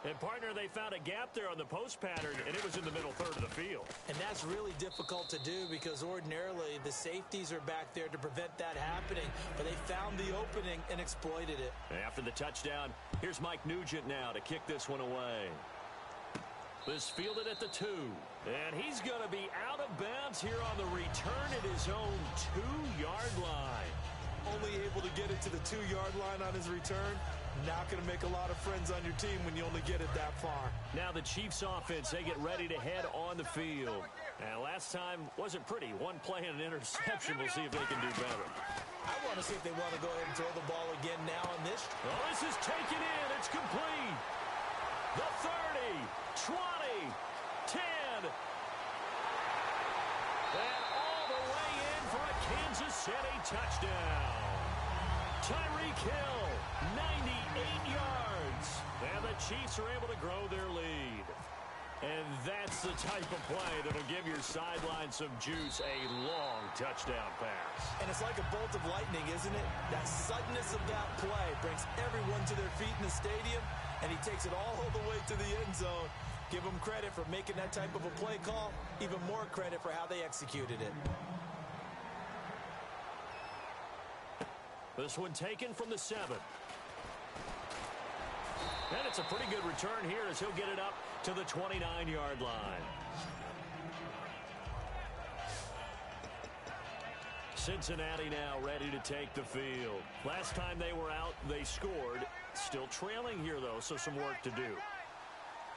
And, partner, they found a gap there on the post pattern, and it was in the middle third of the field. And that's really difficult to do because ordinarily the safeties are back there to prevent that happening. But they found the opening and exploited it. After the touchdown, here's Mike Nugent now to kick this one away. This fielded at the 2. And he's going to be out of bounds here on the return at his own 2-yard line. Only able to get it to the 2-yard line on his return. Not going to make a lot of friends on your team when you only get it that far. Now the Chiefs offense, they get ready to head on the field. And last time wasn't pretty. One play and an interception. We'll see if they can do better. I want to see if they want to go ahead and throw the ball again now on this. Oh, this is taken in. It's complete. The 30, 20, 10. And all the way in for a Kansas City touchdown. Tyreek Hill, 98 yards. And the Chiefs are able to grow their lead. And that's the type of play that'll give your sideline some juice, a long touchdown pass. And it's like a bolt of lightning, isn't it? That suddenness of that play brings everyone to their feet in the stadium, and he takes it all the way to the end zone. Give him credit for making that type of a play call, even more credit for how they executed it. This one taken from the 7. And it's a pretty good return here as he'll get it up to the 29-yard line. Cincinnati now ready to take the field. Last time they were out, they scored. Still trailing here, though, so some work to do.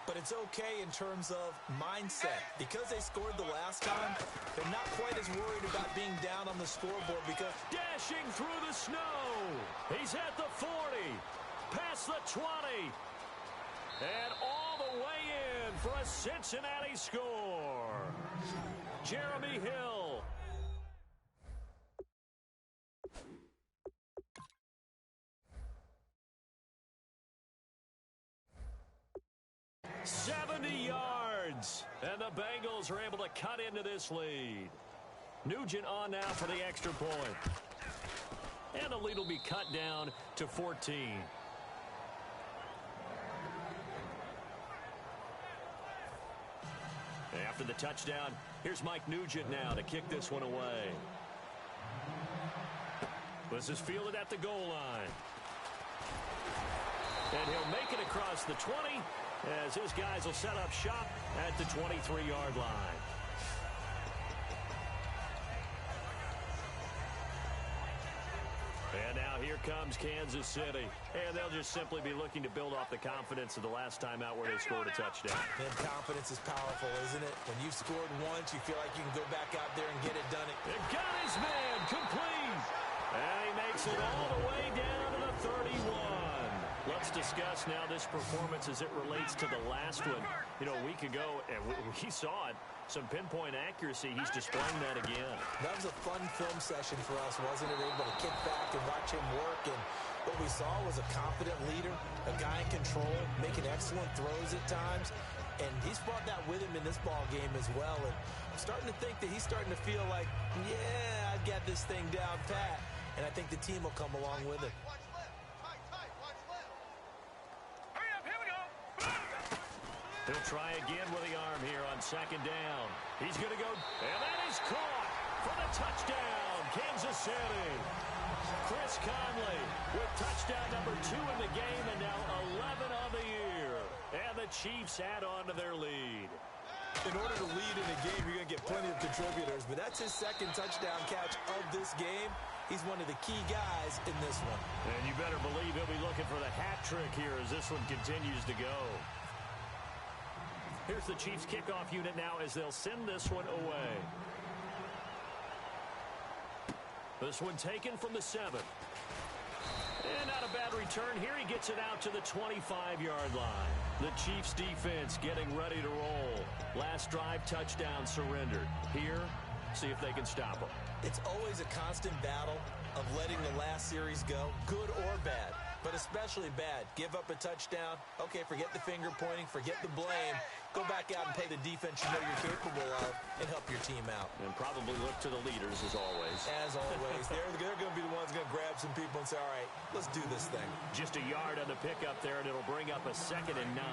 but it's okay in terms of mindset. Because they scored the last time, they're not quite as worried about being down on the scoreboard because... Dashing through the snow. He's at the 40, past the 20, and all the way in for a Cincinnati score. Jeremy Hill. "70 yards, and the Bengals are able to cut into this lead. Nugent on now for the extra point. And the lead will be cut down to 14. After the touchdown, here's Mike Nugent now to kick this one away. This is fielded at the goal line. And he'll make it across the 20 as his guys will set up shop at the 23-yard line. And now here comes Kansas City. And they'll just simply be looking to build off the confidence of the last time out where they scored a touchdown. And confidence is powerful, isn't it? When you've scored once, you feel like you can go back out there and get it done. It got his man complete. And he makes it all the way down to the 31. Let's discuss now this performance as it relates to the last one. You know, a week ago, and we saw it. Some pinpoint accuracy. He's displaying that again. That was a fun film session for us, wasn't it? Able to kick back and watch him work. And what we saw was a confident leader, a guy in control, making excellent throws at times. And he's brought that with him in this ball game as well. And I'm starting to think that he's starting to feel like, yeah, I've got this thing down pat. And I think the team will come along with it. He'll try again with the arm here on second down. He's going to go, and that is caught for the touchdown, Kansas City. Chris Conley with touchdown number 2 in the game, and now 11 of the year. And the Chiefs add on to their lead. In order to lead in a game, you're going to get plenty of contributors, but that's his second touchdown catch of this game. He's one of the key guys in this one. And you better believe he'll be looking for the hat trick here as this one continues to go. Here's the Chiefs kickoff unit now as they'll send this one away. This one taken from the 7. And not a bad return here. He gets it out to the 25-yard line. The Chiefs defense getting ready to roll. Last drive touchdown surrendered. Here, see if they can stop them. It's always a constant battle of letting the last series go, good or bad. But especially bad. Give up a touchdown. Okay, forget the finger pointing, forget the blame. Go back out and play the defense you know you're capable of and help your team out. And probably look to the leaders as always. As always. They're going to be the ones going to grab some people and say, all right, let's do this thing. Just a yard on the pickup there, and it'll bring up a 2nd and 9.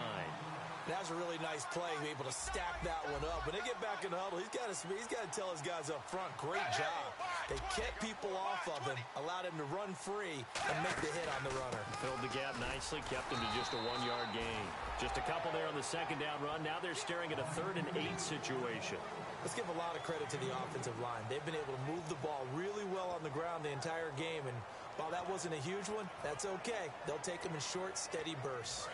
That was a really nice play, be able to stack that one up. When they get back in the huddle, he's got to tell his guys up front, great job. They kept people off of him, allowed him to run free and make the hit on the runner. Filled the gap nicely, kept him to just a 1-yard gain. Just a couple there on the second down run. Now they're staring at a 3rd and 8 situation. Let's give a lot of credit to the offensive line. They've been able to move the ball really well on the ground the entire game. And while that wasn't a huge one, that's okay. They'll take them in short, steady bursts.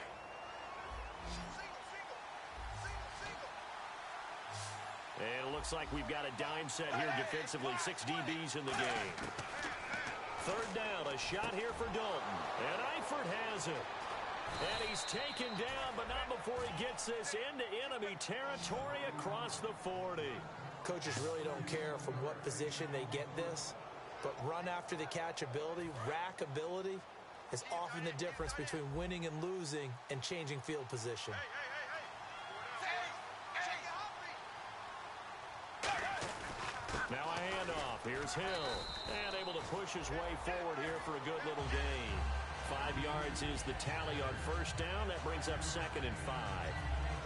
And it looks like we've got a dime set here defensively. 6 DBs in the game. 3rd down, a shot here for Dalton. And Eifert has it. And he's taken down, but not before he gets this into enemy territory across the 40. Coaches really don't care from what position they get this, but run after the catch ability, rack ability, is often the difference between winning and losing and changing field position. Now a handoff. Here's Hill. And able to push his way forward here for a good little gain. 5 yards is the tally on 1st down. That brings up 2nd and 5.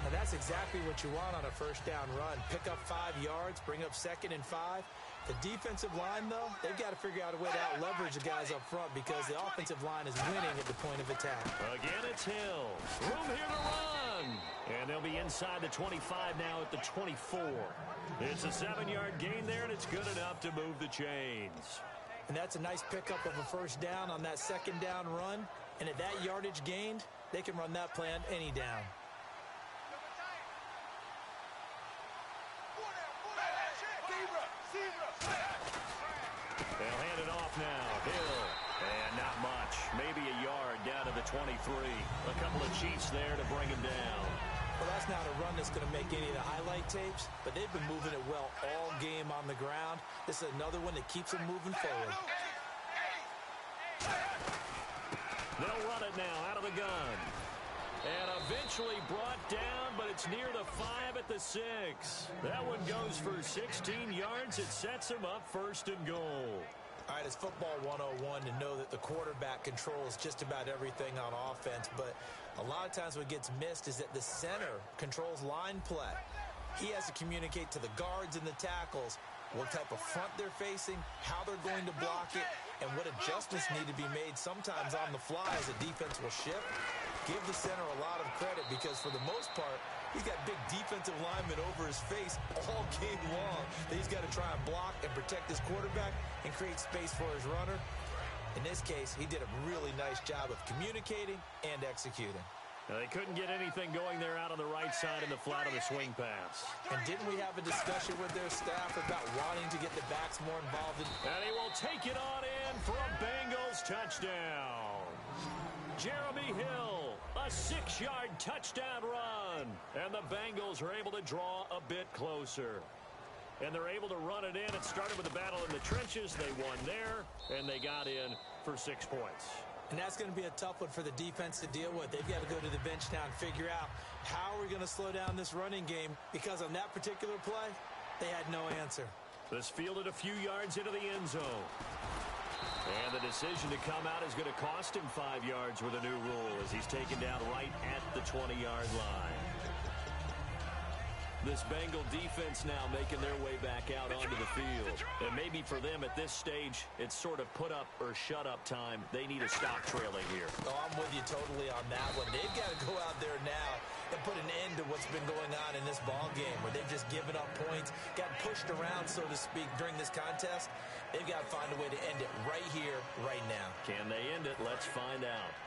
And that's exactly what you want on a 1st down run. Pick up 5 yards, bring up 2nd and 5. The defensive line, though, they've got to figure out a way to out-leverage the guys up front because the offensive line is winning at the point of attack. Again, it's Hill. Room here to run. And they'll be inside the 25 now at the 24. It's a 7-yard gain there, and it's good enough to move the chains. And that's a nice pickup of a 1st down on that 2nd down run. And at that yardage gained, they can run that play on any down. maybe a yard down to the 23. A couple of Chiefs there to bring him down. Well, that's not a run that's going to make any of the highlight tapes, but they've been moving it well all game on the ground. This is another one that keeps them moving forward. They'll run it now out of the gun. And eventually brought down, but it's near the 5 at the 6. That one goes for 16 yards. It sets him up first and goal. All right, it's football 101 to know that the quarterback controls just about everything on offense, but a lot of times what gets missed is that the center controls line play. He has to communicate to the guards and the tackles what type of front they're facing, how they're going to block it, and what adjustments need to be made sometimes on the fly as the defense will shift. Give the center a lot of credit because for the most part, he's got big defensive linemen over his face all game long that he's got to try and block and protect his quarterback and create space for his runner. In this case, he did a really nice job of communicating and executing. They couldn't get anything going there out on the right side in the flat of the swing pass. And didn't we have a discussion with their staff about wanting to get the backs more involved in... And he will take it on in for a Bengals touchdown. Jeremy Hill, a 6-yard touchdown run. And the Bengals are able to draw a bit closer. And they're able to run it in. It started with a battle in the trenches. They won there, and they got in for 6 points. And that's going to be a tough one for the defense to deal with. They've got to go to the bench now and figure out how are we going to slow down this running game, because on that particular play, they had no answer. This fielded a few yards into the end zone. And the decision to come out is going to cost him 5 yards with a new rule as he's taken down right at the 20-yard line. This Bengal defense now making their way back out onto the field. And maybe for them at this stage, it's sort of put up or shut up time. They need to stop trailing here. Oh, I'm with you totally on that one. They've got to go out there now and put an end to what's been going on in this ball game where they've just given up points, gotten pushed around, so to speak, during this contest. They've got to find a way to end it right here, right now. Can they end it? Let's find out.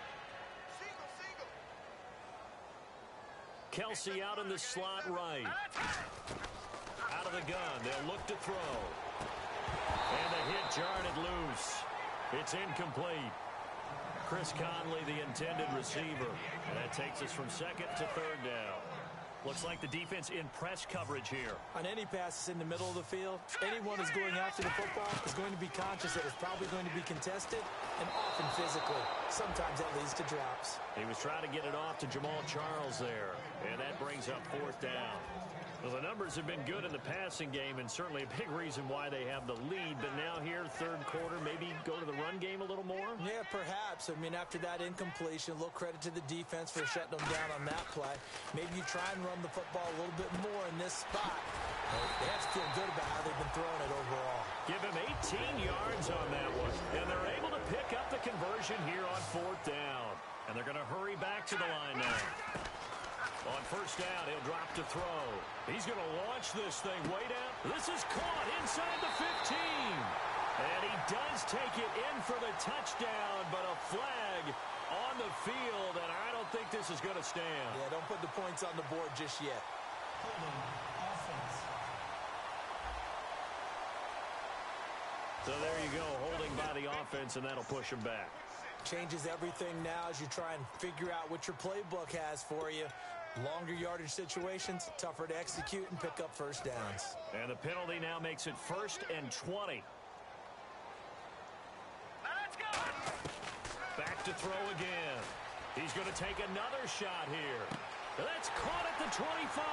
Kelsey out in the slot right. Out of the gun. They'll look to throw. And the hit jarred it loose. It's incomplete. Chris Conley, the intended receiver. And that takes us from second to third down. Looks like the defense in press coverage here. On any passes in the middle of the field, anyone who's going after the football is going to be conscious that it's probably going to be contested and often physically. Sometimes that leads to drops. He was trying to get it off to Jamal Charles there, and that brings up fourth down. Well, the numbers have been good in the passing game, and certainly a big reason why they have the lead. But now here, third quarter, maybe go to the run game a little more? Yeah, perhaps. I mean, after that incompletion, a little credit to the defense for shutting them down on that play. Maybe you try and run the football a little bit more in this spot. They have to feel good about how they've been throwing it overall. Give him 18 yards on that one. And they're able to pick up the conversion here on fourth down. And they're going to hurry back to the line now. On first down, he'll drop to throw. He's going to launch this thing way down. This is caught inside the 15. And he does take it in for the touchdown, but a flag on the field, and I don't think this is going to stand. Yeah, don't put the points on the board just yet. So there you go, holding by the offense, and that'll push him back. Changes everything now as you try and figure out what your playbook has for you. Longer yardage situations, tougher to execute and pick up first downs. And the penalty now makes it 1st and 20. Let's go! Back to throw again. He's going to take another shot here. That's caught at the 25.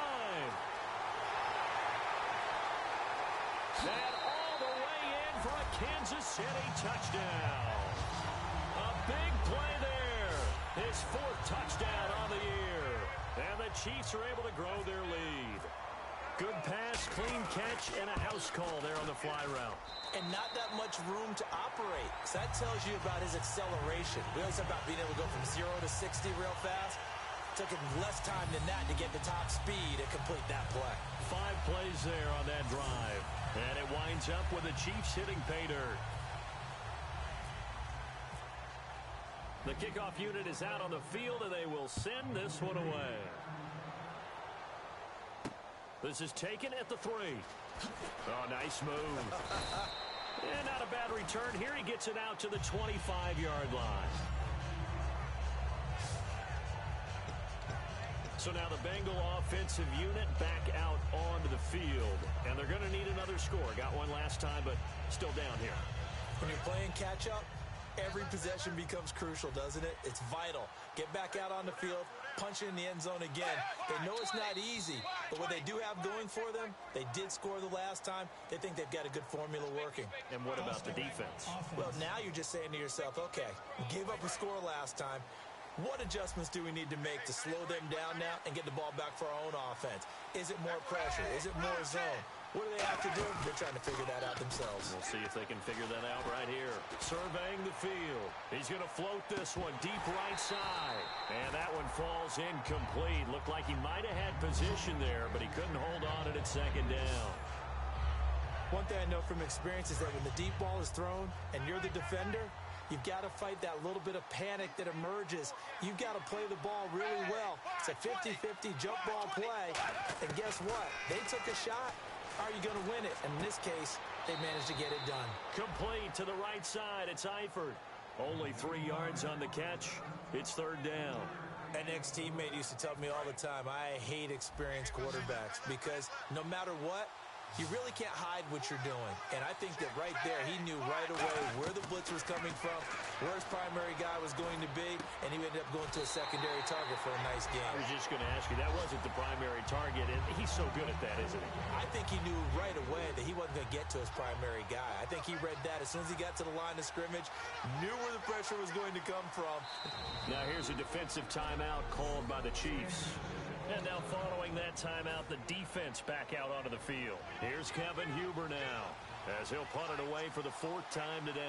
And all the way in for a Kansas City touchdown. A big play there. His 4th touchdown on the year. And the Chiefs are able to grow their lead. Good pass, clean catch, and a house call there on the fly route. And not that much room to operate. So that tells you about his acceleration. We always talk about being able to go from 0 to 60 real fast. It took him less time than that to get the top speed and complete that play. 5 plays there on that drive. And it winds up with the Chiefs hitting pay dirt. The kickoff unit is out on the field, and they will send this one away. This is taken at the 3. Oh, nice move. And not a bad return here. He gets it out to the 25-yard line. So now the Bengal offensive unit back out onto the field. And they're going to need another score. Got one last time, but still down here. When you're playing catch-up, every possession becomes crucial, doesn't it? It's vital. Get back out on the field, punch it in the end zone again. They know it's not easy, but what they do have going for them, they did score the last time. They think they've got a good formula working. And what about the defense? Well, now you're just saying to yourself, okay, we gave up a score last time. What adjustments do we need to make to slow them down now and get the ball back for our own offense? Is it more pressure? Is it more zone? What do they have to do? They're trying to figure that out themselves. We'll see if they can figure that out right here. Surveying the field. He's going to float this one deep right side. And that one falls incomplete. Looked like he might have had position there, but he couldn't hold on it at second down. One thing I know from experience is that when the deep ball is thrown and you're the defender, you've got to fight that little bit of panic that emerges. You've got to play the ball really well. It's a 50-50 jump ball play. And guess what? They took a shot. Are you going to win it? And in this case, they managed to get it done. Complete to the right side. It's Eifert. Only 3 yards on the catch. It's third down. An ex-teammate used to tell me all the time, I hate experienced quarterbacks because no matter what, you really can't hide what you're doing. And I think that right there, he knew right away where the blitz was coming from, where his primary guy was going to be, and he ended up going to a secondary target for a nice game. I was just going to ask you, that wasn't the primary target, and he's so good at that, isn't he? I think he knew right away that he wasn't going to get to his primary guy. I think he read that as soon as he got to the line of scrimmage, knew where the pressure was going to come from. Now here's a defensive timeout called by the Chiefs. And now following that timeout, the defense back out onto the field. Here's Kevin Huber now, as he'll punt it away for the 4th time today.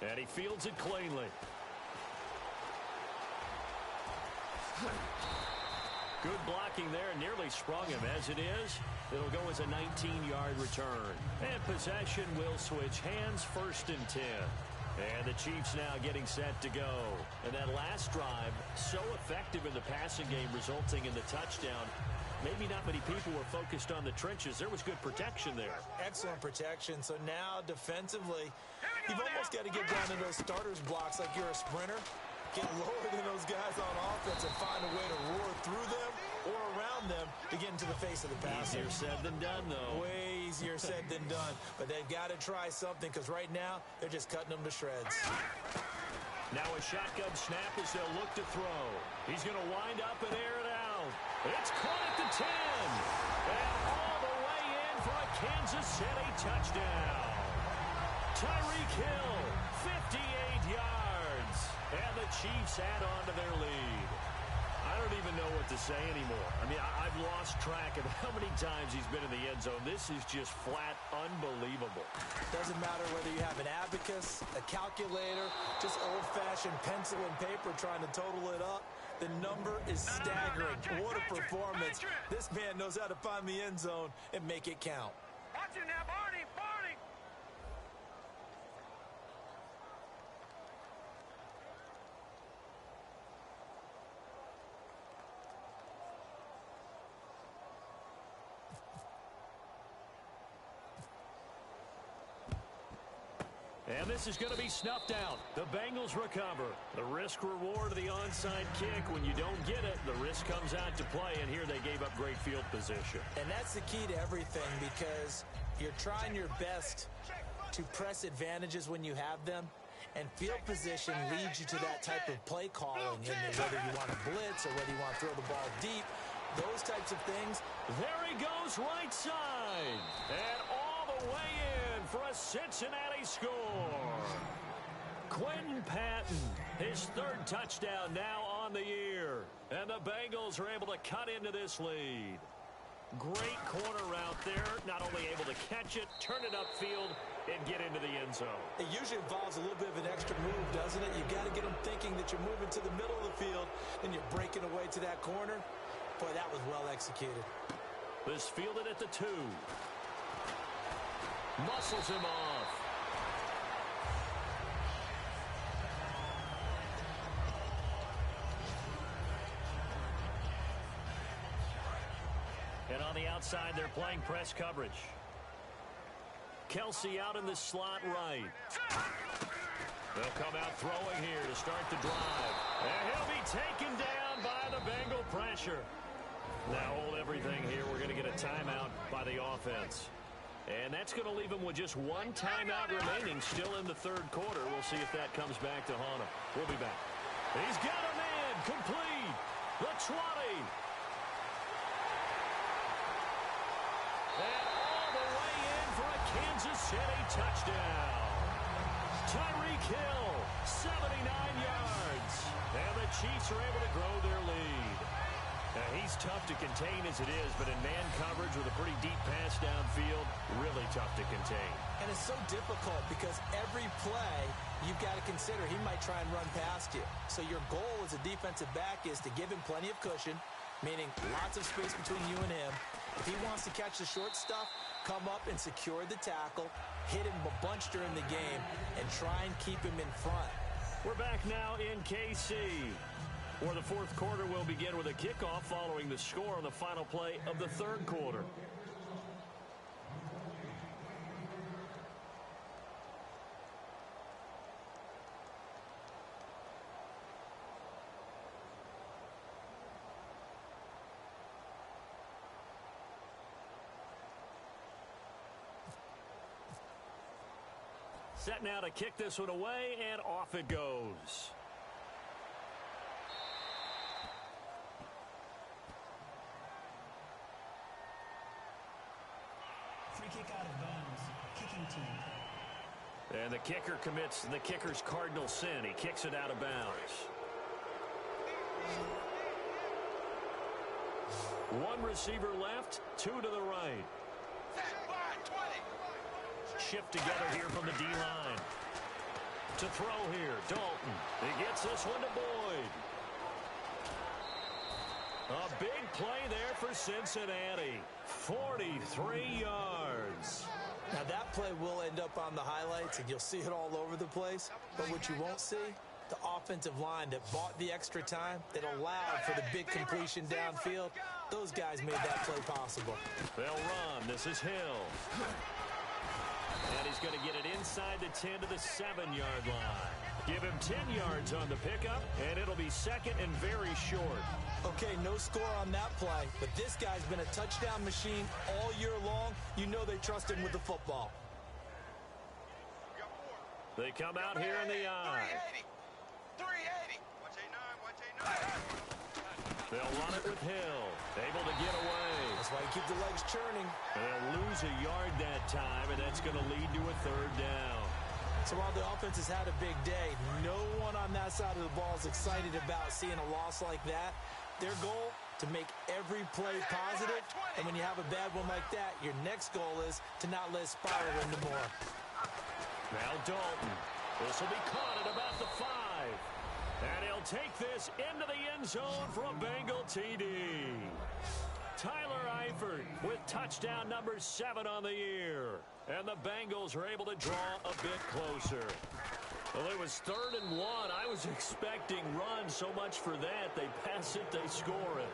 And he fields it cleanly. Good blocking there, nearly sprung him. As it is, it'll go as a 19-yard return. And possession will switch hands, 1st and 10. And the Chiefs now getting set to go. And that last drive, so effective in the passing game, resulting in the touchdown. Maybe not many people were focused on the trenches. There was good protection there. Excellent protection. So now defensively, you've almost got to get down to those starters blocks like you're a sprinter. Get lower than those guys on offense and find a way to roar through them or around them to get into the face of the passer. Easier said than done, though. Way easier said than done. But they've got to try something because right now they're just cutting them to shreds. Now a shotgun snap as they'll look to throw. He's going to wind up and air it out. It's caught at the 10. And all the way in for a Kansas City touchdown. Tyreek Hill, 58 yards. And the Chiefs add on to their lead. I don't even know what to say anymore. I mean, I've lost track of how many times he's been in the end zone. This is just flat unbelievable. Doesn't matter whether you have an abacus, a calculator, just old-fashioned pencil and paper trying to total it up. The number is staggering. What a performance. This man knows how to find the end zone and make it count. Watch it now, Barney, Barney. And this is going to be snuffed out. The Bengals recover. The risk-reward of the onside kick. When you don't get it, the risk comes out to play, and here they gave up great field position. And that's the key to everything because you're trying your best to press advantages when you have them, and field position leads you to that type of play calling, and whether you want to blitz or whether you want to throw the ball deep, those types of things. There he goes right side. And all the way in for a Cincinnati score. Quentin Patton, his 3rd touchdown now on the year. And the Bengals are able to cut into this lead. Great corner route there. Not only able to catch it, turn it upfield, and get into the end zone. It usually involves a little bit of an extra move, doesn't it? You've got to get them thinking that you're moving to the middle of the field, and you're breaking away to that corner. Boy, that was well executed. This fielded at the 2. Muscles him off. the outside, they're playing press coverage. Kelsey out in the slot right. They'll come out throwing here to start the drive. And he'll be taken down by the Bengal pressure. Now hold everything here. We're going to get a timeout by the offense. And that's going to leave him with just one timeout remaining still in the third quarter. We'll see if that comes back to haunt him. We'll be back. He's got a man complete. The 20. And all the way in for a Kansas City touchdown. Tyreek Hill, 79 yards. And the Chiefs are able to grow their lead. Now, he's tough to contain as it is, but in man coverage with a pretty deep pass downfield, really tough to contain. And it's so difficult because every play you've got to consider he might try and run past you. So your goal as a defensive back is to give him plenty of cushion, meaning lots of space between you and him. If he wants to catch the short stuff, come up and secure the tackle, hit him a bunch during the game, and try and keep him in front. We're back now in KC, where the fourth quarter will begin with a kickoff following the score on the final play of the third quarter. Set now to kick this one away, and off it goes. Free kick out of bounds. Kicking team. And the kicker commits the kicker's cardinal sin. He kicks it out of bounds. One receiver left, two to the right. Shift together here from the D-line. To throw here, Dalton. He gets this one to Boyd. A big play there for Cincinnati. 43 yards. Now that play will end up on the highlights, and you'll see it all over the place. But what you won't see, the offensive line that bought the extra time, that allowed for the big completion downfield, those guys made that play possible. They'll run. This is Hill. And he's going to get it inside the 10 to the 7-yard line. Give him 10 yards on the pickup, and it'll be second and very short. Okay, no score on that play, but this guy's been a touchdown machine all year long. You know they trust him with the football. They come out here in the eye. 380. Watch A9. They'll run it with Hill. Able to get away. That's why you keep the legs churning. And they'll lose a yard that time, and that's going to lead to a third down. So while the offense has had a big day, no one on that side of the ball is excited about seeing a loss like that. Their goal, to make every play positive. And when you have a bad one like that, your next goal is to not let it spiral into more. Now Dalton. This will be caught at about the 5. And he'll take this into the end zone for a Bengal TD. Tyler Eifert with touchdown number 7 on the year. And the Bengals are able to draw a bit closer. Well, it was 3rd and 1. I was expecting run so much for that. They pass it, they score it.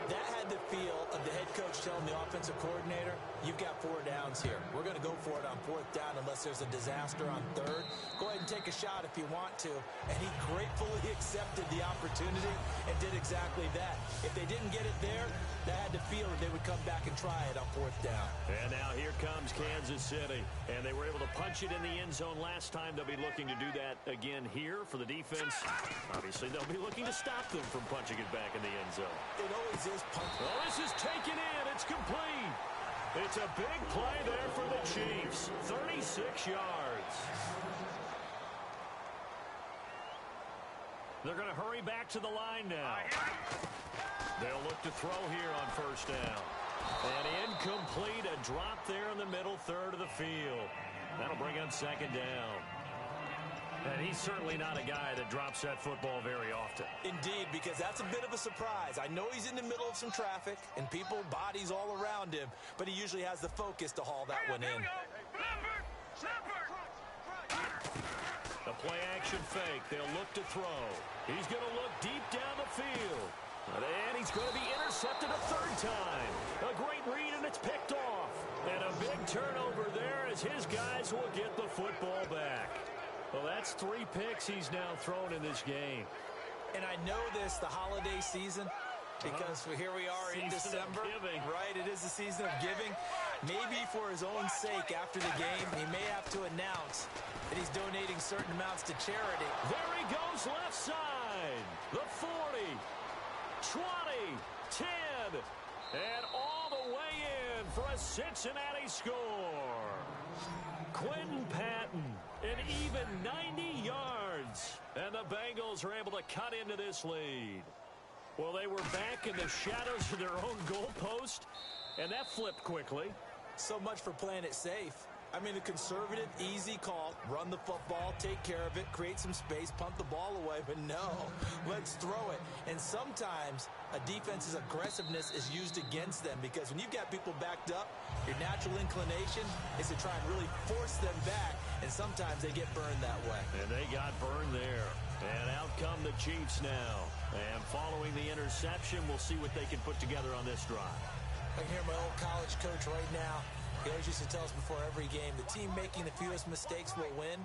That had the feel of the head coach telling the offensive coordinator, you've got 4 downs here. We're going to go for it on 4th down unless there's a disaster on 3rd. Go ahead and take a shot if you want to. And he gratefully accepted the opportunity and did exactly that. If they didn't get it there, that had the feel that they would come back and try it on 4th down. And now here comes Kansas City. And they were able to punch it in the end zone last time. They'll be looking to do that again here for the defense. Obviously, they'll be looking to stop them from punching it back in the end zone. It always is. Well, this is taken in. It's complete. It's a big play there for the Chiefs. 36 yards. They're going to hurry back to the line now. They'll look to throw here on 1st down. And incomplete. A drop there in the middle 3rd of the field. That'll bring up 2nd down. And he's certainly not a guy that drops that football very often. Indeed, because that's a bit of a surprise. I know he's in the middle of some traffic and people, bodies all around him, but he usually has the focus to haul that one in. The play action fake. They'll look to throw. He's going to look deep down the field. And he's going to be intercepted a 3rd time. A great read, and it's picked off. And a big turnover there as his guys will get the football back. Well, that's 3 picks he's now thrown in this game. And I know this, the holiday season, because here we are in December. Right, it is the season of giving. Maybe for his own sake after the game, he may have to announce that he's donating certain amounts to charity. There he goes left side. The 40, 20, 10, and all the way in for a Cincinnati score. Quentin Patton, an even 90 yards. And the Bengals are able to cut into this lead. Well, they were back in the shadows of their own goalpost, and that flipped quickly. So much for playing it safe. I mean, a conservative, easy call, run the football, take care of it, create some space, punt the ball away, but no, let's throw it. And sometimes a defense's aggressiveness is used against them because when you've got people backed up, your natural inclination is to try and really force them back, and sometimes they get burned that way. And they got burned there. And out come the Chiefs now. And following the interception, we'll see what they can put together on this drive. I can hear my old college coach right now. He always used to tell us before every game, the team making the fewest mistakes will win.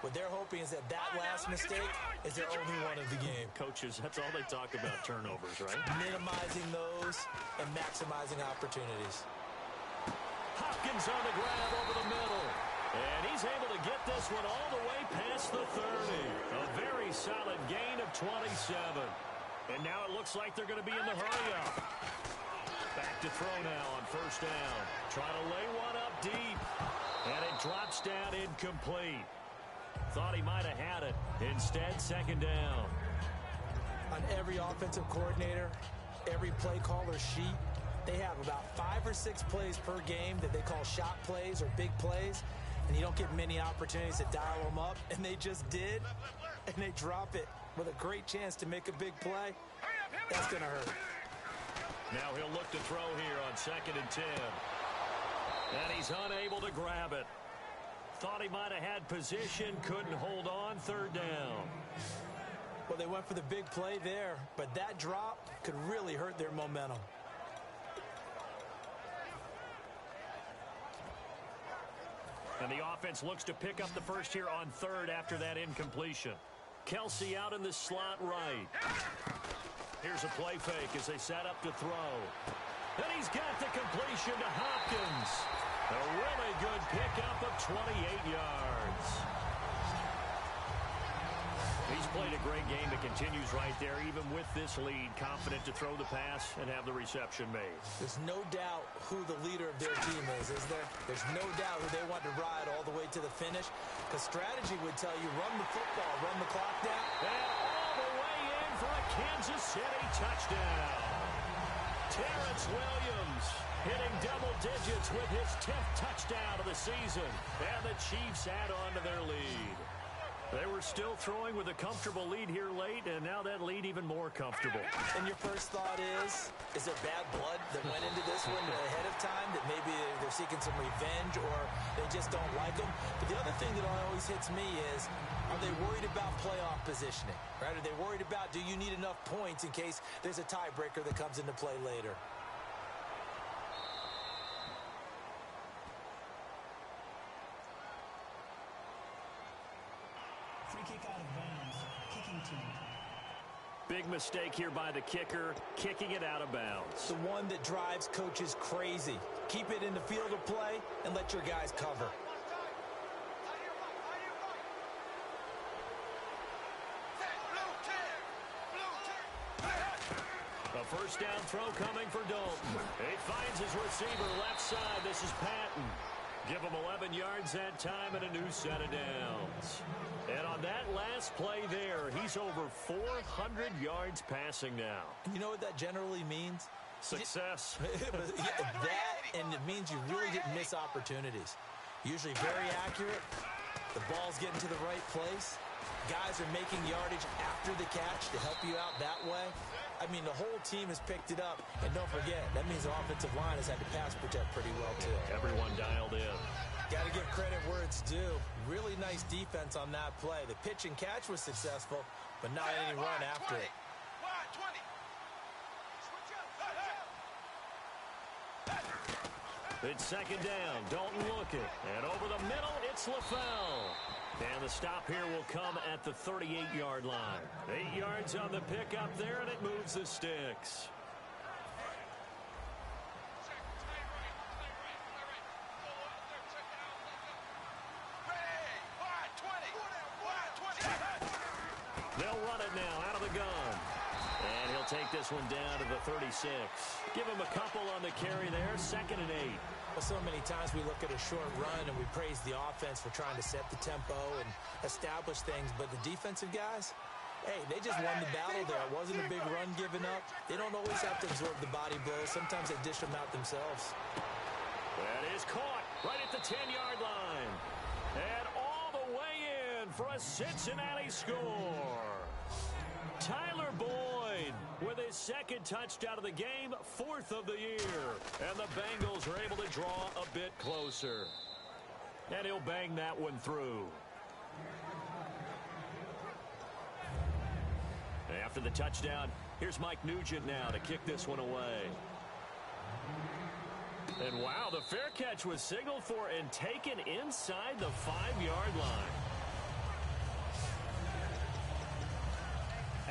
What they're hoping is that last mistake is their only one of the game. Coaches, that's all they talk about, turnovers, right? Minimizing those and maximizing opportunities. Hopkins on the grab over the middle. And he's able to get this one all the way past the 30. A very solid gain of 27. And now it looks like they're going to be in the hurry-up. Back to throw now on first down. Trying to lay one up deep. And it drops down incomplete. Thought he might have had it. Instead, second down. On every offensive coordinator, every play caller sheet, they have about 5 or 6 plays per game that they call shot plays or big plays. And you don't get many opportunities to dial them up. And they just did. And they drop it with a great chance to make a big play. That's going to hurt. Now he'll look to throw here on 2nd and 10. And he's unable to grab it. Thought he might have had position, couldn't hold on, 3rd down. Well, they went for the big play there, but that drop could really hurt their momentum. And the offense looks to pick up the first here on 3rd after that incompletion. Kelsey out in the slot right. Here's a play fake as they set up to throw. And he's got the completion to Hopkins. A really good pickup of 28 yards. He's played a great game that continues right there, even with this lead, confident to throw the pass and have the reception made. There's no doubt who the leader of their team is there? There's no doubt who they want to ride all the way to the finish, because strategy would tell you run the football, run the clock down. And all the way in for a Kansas City touchdown. Terrence Williams hitting double digits with his 10th touchdown of the season. And the Chiefs add on to their lead. They were still throwing with a comfortable lead here late, and now that lead even more comfortable. And your first thought is there bad blood that went into this one ahead of time, that maybe they're seeking some revenge or they just don't like them? But the other thing that always hits me is, are they worried about playoff positioning? Right? Are they worried about, do you need enough points in case there's a tiebreaker that comes into play later? Free kick out of bounds. Kicking team. Big mistake here by the kicker, kicking it out of bounds. The one that drives coaches crazy. Keep it in the field of play and let your guys cover. A first down throw coming for Dalton. He finds his receiver left side. This is Patton. Give him 11 yards that time and a new set of downs. And on that last play there, he's over 400 yards passing now. You know what that generally means? Success. That, and it means you really didn't miss opportunities. Usually very accurate. The ball's getting to the right place. Guys are making yardage after the catch to help you out that way. I mean, the whole team has picked it up. And don't forget, that means the offensive line has had to pass protect pretty well, too. Everyone dialed in. Got to give credit where it's due. Really nice defense on that play. The pitch and catch was successful, but not any run after it. It's second down. Dalton looking. And over the middle, it's LaFell. And the stop here will come at the 38-yard line. 8 yards on the pickup there, and it moves the sticks. They'll run it now out of the gun. And he'll take this one down to the 36. Give him a couple on the carry there. 2nd and 8. Well, so many times we look at a short run and we praise the offense for trying to set the tempo and establish things. But the defensive guys, hey, they just won the battle there. It wasn't a big run given up. They don't always have to absorb the body blows. Sometimes they dish them out themselves. That is caught right at the 10-yard line. And all the way in for a Cincinnati score. Tyler Boyd with his 2nd touchdown of the game, 4th of the year. And the Bengals are able to draw a bit closer. And he'll bang that one through. After the touchdown, here's Mike Nugent now to kick this one away. And wow, the fair catch was signaled for and taken inside the 5-yard line.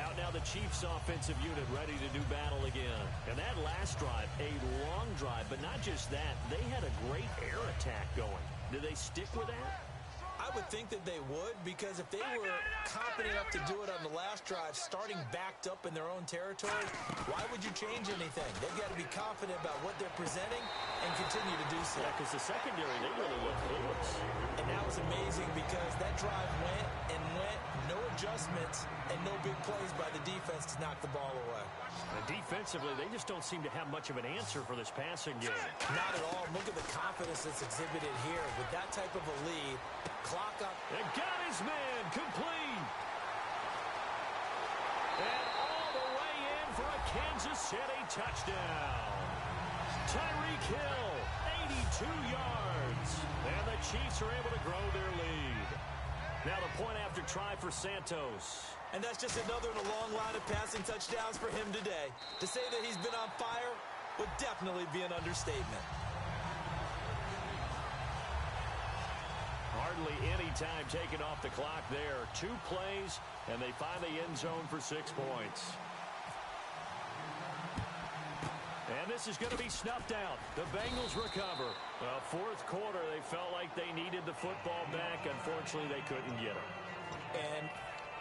Out now the Chiefs offensive unit ready to do battle again. And that last drive, a long drive, but not just that, they had a great air attack going. Did they stick with that? I would think that they would, because if they were confident enough to do it on the last drive, starting backed up in their own territory, why would you change anything? They've got to be confident about what they're presenting and continue to do so. Yeah, because the secondary, they really looked clueless. And that was amazing because that drive went and went, no adjustments, and no big plays by the defense to knock the ball away. And defensively, they just don't seem to have much of an answer for this passing game. Not at all. Look at the confidence that's exhibited here. With that type of a lead, clock up. And got his man complete. And all the way in for a Kansas City touchdown. Tyreek Hill, 82 yards. And the Chiefs are able to grow their lead. Now the point after try for Santos. And that's just another in a long line of passing touchdowns for him today. To say that he's been on fire would definitely be an understatement. Hardly any time taken off the clock there. 2 plays, and they find the end zone for 6 points. And this is going to be snuffed out. The Bengals recover. Well, 4th quarter, they felt like they needed the football back. Unfortunately, they couldn't get it. And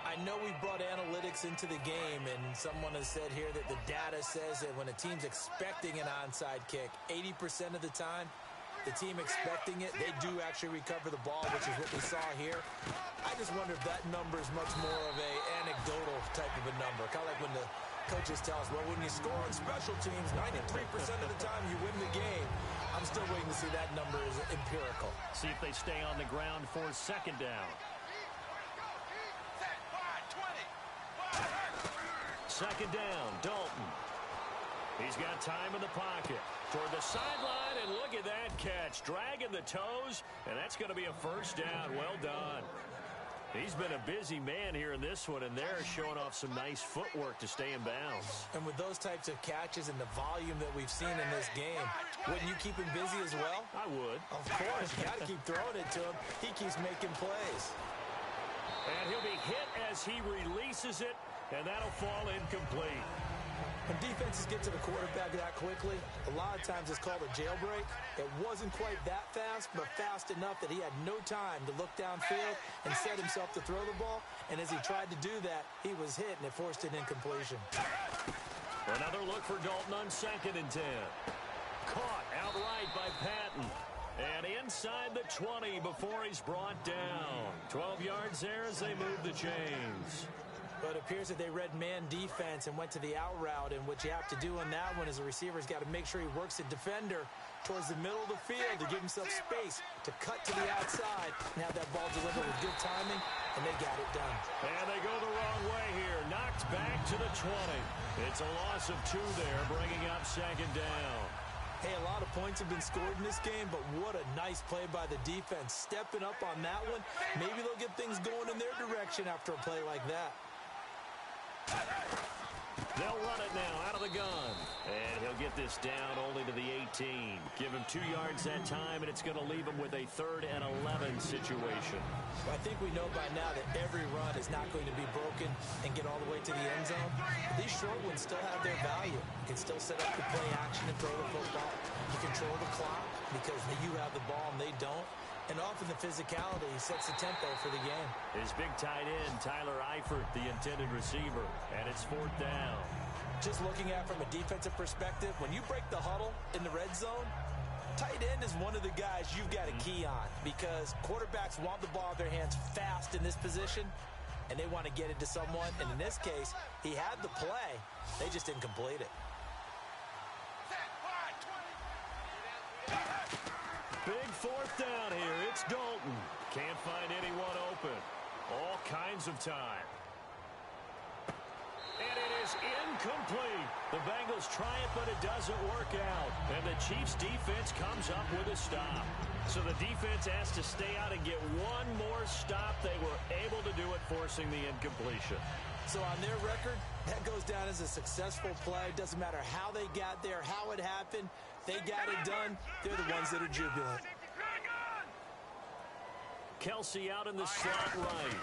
I know we brought analytics into the game, and someone has said here that the data says that when a team's expecting an onside kick, 80% of the time, the team expecting it, they do actually recover the ball, which is what we saw here. I just wonder if that number is much more of a anecdotal type of a number. Kind of like when the coaches tell us, well, when you score on special teams, 93% of the time you win the game. I'm still waiting to see that number is empirical. See if they stay on the ground for 2nd down. 2nd down, Dalton. He's got time in the pocket. Toward the sideline, and look at that catch. Dragging the toes, and that's going to be a 1st down. Well done. He's been a busy man here in this one, and they're showing off some nice footwork to stay in bounds. And with those types of catches and the volume that we've seen in this game, wouldn't you keep him busy as well? I would. Of course. You got to keep throwing it to him. He keeps making plays. And he'll be hit as he releases it, and that'll fall incomplete. When defenses get to the quarterback that quickly, a lot of times it's called a jailbreak. It wasn't quite that fast, but fast enough that he had no time to look downfield and set himself to throw the ball. And as he tried to do that, he was hit, and it forced an incompletion. Another look for Dalton on 2nd and 10. Caught outright by Patton. And inside the 20 before he's brought down. 12 yards there as they move the chains. But it appears that they read man defense and went to the out route. And what you have to do on that one is the receiver's got to make sure he works the defender towards the middle of the field to give himself space to cut to the outside and have that ball delivered with good timing, and they got it done. And they go the wrong way here. Knocked back to the 20. It's a loss of 2 there, bringing up 2nd down. Hey, a lot of points have been scored in this game, but what a nice play by the defense. Stepping up on that one, maybe they'll get things going in their direction after a play like that. They'll run it now out of the gun. And he'll get this down only to the 18. Give him 2 yards that time, and it's going to leave him with a 3rd and 11 situation. Well, I think we know by now that every run is not going to be broken and get all the way to the end zone. But these short ones still have their value. You can still set up the play action and throw the football. You control the clock because you have the ball and they don't. And often the physicality sets the tempo for the game. His big tight end, Tyler Eifert, the intended receiver. And it's 4th down. Just looking at it from a defensive perspective, when you break the huddle in the red zone, tight end is one of the guys you've got to key on because quarterbacks want the ball in their hands fast in this position, and they want to get it to someone. And in this case, he had the play. They just didn't complete it. Big 4th down here. It's Dalton. Can't find anyone open. All kinds of time. And it is incomplete. The Bengals try it, but it doesn't work out. And the Chiefs' defense comes up with a stop. So the defense has to stay out and get one more stop. They were able to do it, forcing the incompletion. So on their record, that goes down as a successful play. Doesn't matter how they got there, how it happened. They got it done. They're the ones that are jubilant. Kelsey out in the slot right.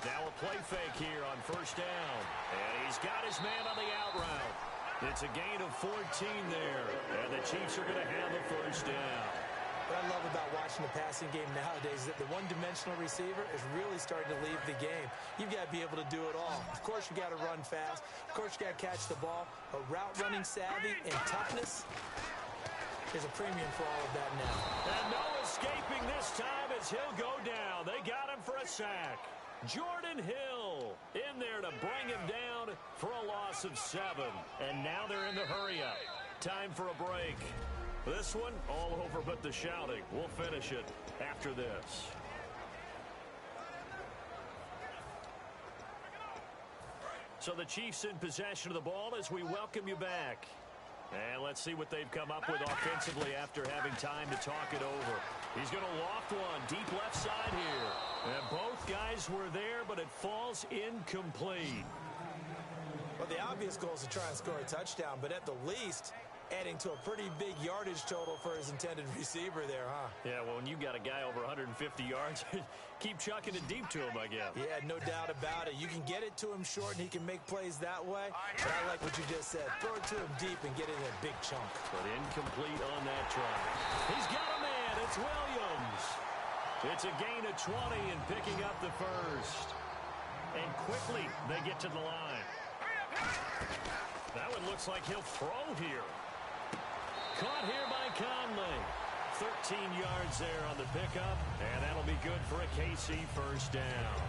Now a play fake here on 1st down. And he's got his man on the out route. It's a gain of 14 there. And the Chiefs are going to have the 1st down. What I love about watching the passing game nowadays is that the one-dimensional receiver is really starting to leave the game. You've got to be able to do it all. Of course, you got to run fast. Of course, you got to catch the ball. But route running savvy and toughness, there's a premium for all of that now. And no escaping this time as he'll go down. They got him for a sack. Jordan Hill in there to bring him down for a loss of 7. And now they're in the hurry-up. Time for a break. This one, all over but the shouting. We'll finish it after this. So the Chiefs in possession of the ball as we welcome you back. And let's see what they've come up with offensively after having time to talk it over. He's going to loft one deep left side here. And both guys were there, but it falls incomplete. Well, the obvious goal is to try and score a touchdown, but at the least, adding to a pretty big yardage total for his intended receiver there, huh? Yeah, well, when you've got a guy over 150 yards, keep chucking it deep to him, I guess. Yeah, no doubt about it. You can get it to him short, and he can make plays that way. But I like what you just said. Throw it to him deep and get it in a big chunk. But incomplete on that try. He's got a man. It's Williams. It's a gain of 20 and picking up the 1st. And quickly, they get to the line. That one looks like he'll throw here. Caught here by Conley. 13 yards there on the pickup, and that'll be good for a KC 1st down.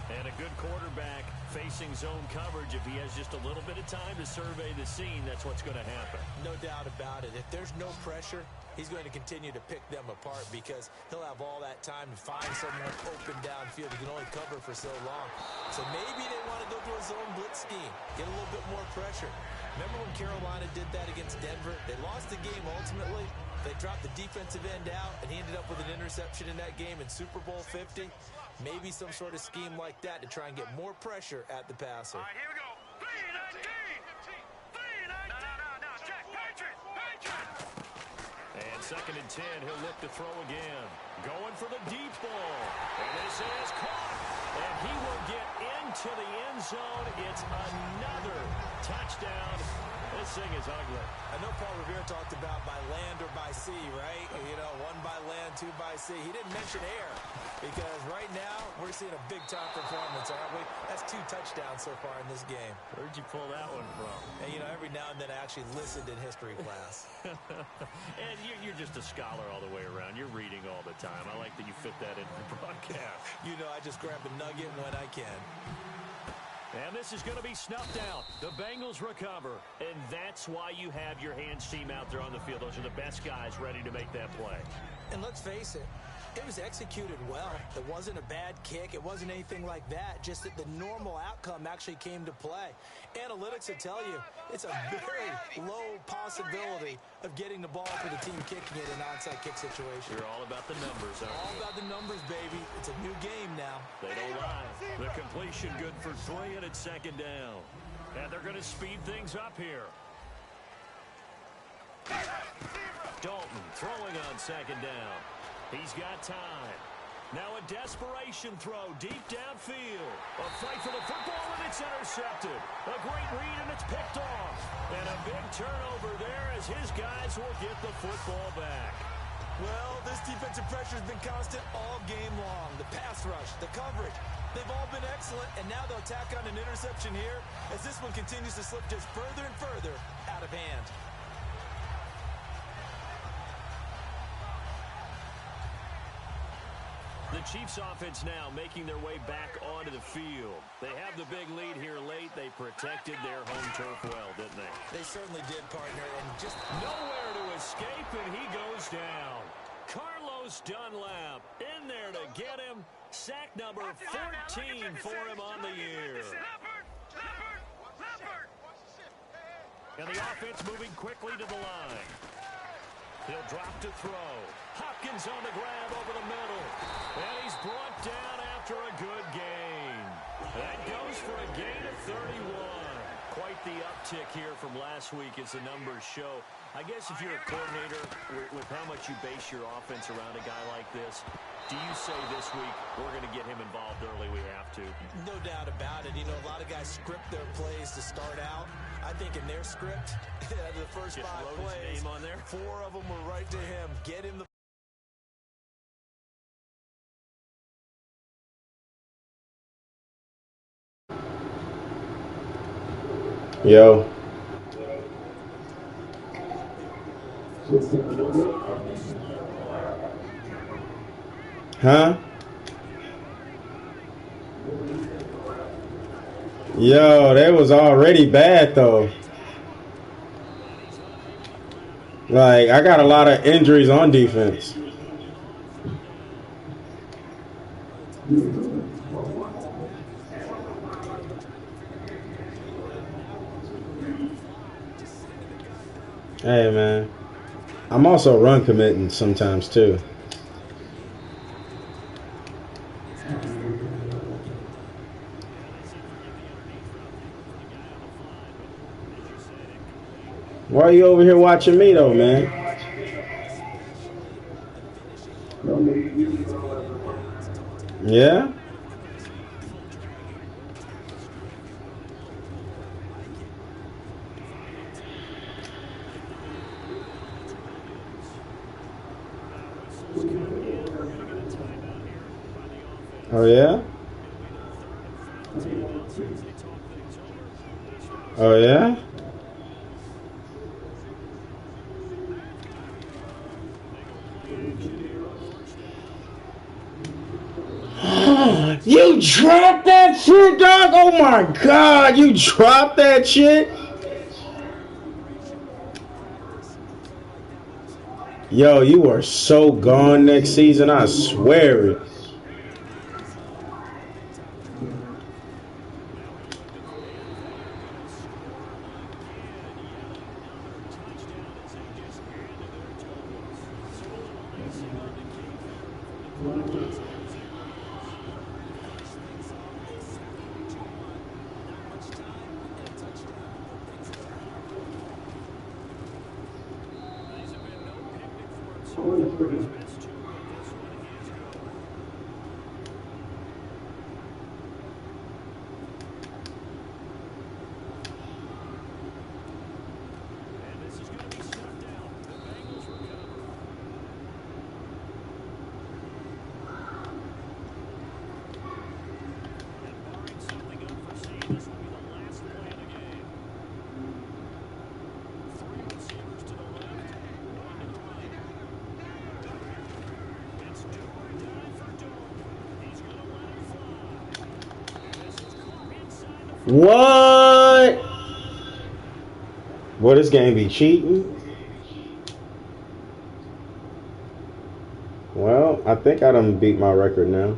And a good quarterback facing zone coverage. If he has just a little bit of time to survey the scene, that's what's going to happen. No doubt about it. If there's no pressure, he's going to continue to pick them apart because he'll have all that time to find someone open downfield. He can only cover for so long. So maybe they want to go to a zone blitz scheme, get a little bit more pressure. Remember when Carolina did that against Denver? They lost the game ultimately. They dropped the defensive end out, and he ended up with an interception in that game in Super Bowl 50. Maybe some sort of scheme like that to try and get more pressure at the passer. All right, here we go. 3-19. 3-19. No. Check. Patriot. And 2nd and 10, he'll look to throw again. Going for the deep ball. And this is caught. And he will get into the end zone. It's another touchdown. This thing is ugly. I know Paul Revere talked about by land or by sea, right? You know, 1 by land, 2 by sea. He didn't mention air because right now we're seeing a big-time performance, aren't we? That's 2 touchdowns so far in this game. Where'd you pull that one from? And, you know, every now and then I actually listened in history class. And you're just a scholar all the way around. You're reading all the time. I like that you fit that in the broadcast. You know, I just grab a nugget when I can. And this is going to be snuffed out. The Bengals recover. And that's why you have your hands team out there on the field. Those are the best guys ready to make that play. And let's face it, it was executed well. It wasn't a bad kick. It wasn't anything like that. Just that the normal outcome actually came to play. Analytics will tell you it's a very low possibility of getting the ball for the team kicking it in an onside kick situation. You're all about the numbers, aren't you? All about the numbers, baby. It's a new game now. They don't lie. The completion good for 3, and it's 2nd down. And they're going to speed things up here. Dalton throwing on second down. He's got time. Now a desperation throw deep downfield. A fight for the football, and it's intercepted. A great read, and it's picked off. And a big turnover there as his guys will get the football back. Well, this defensive pressure has been constant all game long. The pass rush, the coverage, they've all been excellent, and now they'll tack on an interception here as this one continues to slip just further and further out of hand. The Chiefs offense now making their way back onto the field. They have the big lead here late. They protected their home turf well, didn't they? They certainly did, partner, and just nowhere to escape, and he goes down. Carlos Dunlap in there to get him. Sack number 14 for him on the year. And the offense moving quickly to the line. He'll drop to throw. Hopkins on the grab over the middle. And he's brought down after a good gain. That goes for a gain of 31. Quite the uptick here from last week as the numbers show. I guess if you're a coordinator, with how much you base your offense around a guy like this, do you say this week, we're going to get him involved early, we have to? No doubt about it. You know, a lot of guys script their plays to start out. I think in their script, the first just 5 wrote plays, his name on there. 4 of them were right to him. Get him the Yo. Huh? Yo, that was already bad though. Like, I got a lot of injuries on defense. Hey, man. I'm also run committing sometimes, too. Why are you over here watching me, though, man? Yeah? Oh, yeah? Oh, yeah? You dropped that shit, dog? Oh, my God. You dropped that shit? Yo, you are so gone next season. I swear it. What? Boy, this game be cheating. Well, I think I done beat my record now.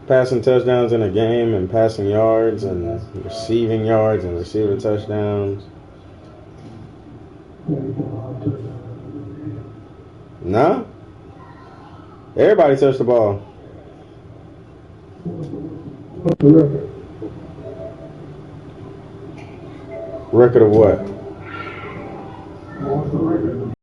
Passing touchdowns in a game and passing yards and receiving touchdowns. Nah. Everybody touched the ball. What's the record? Record of what? What's the record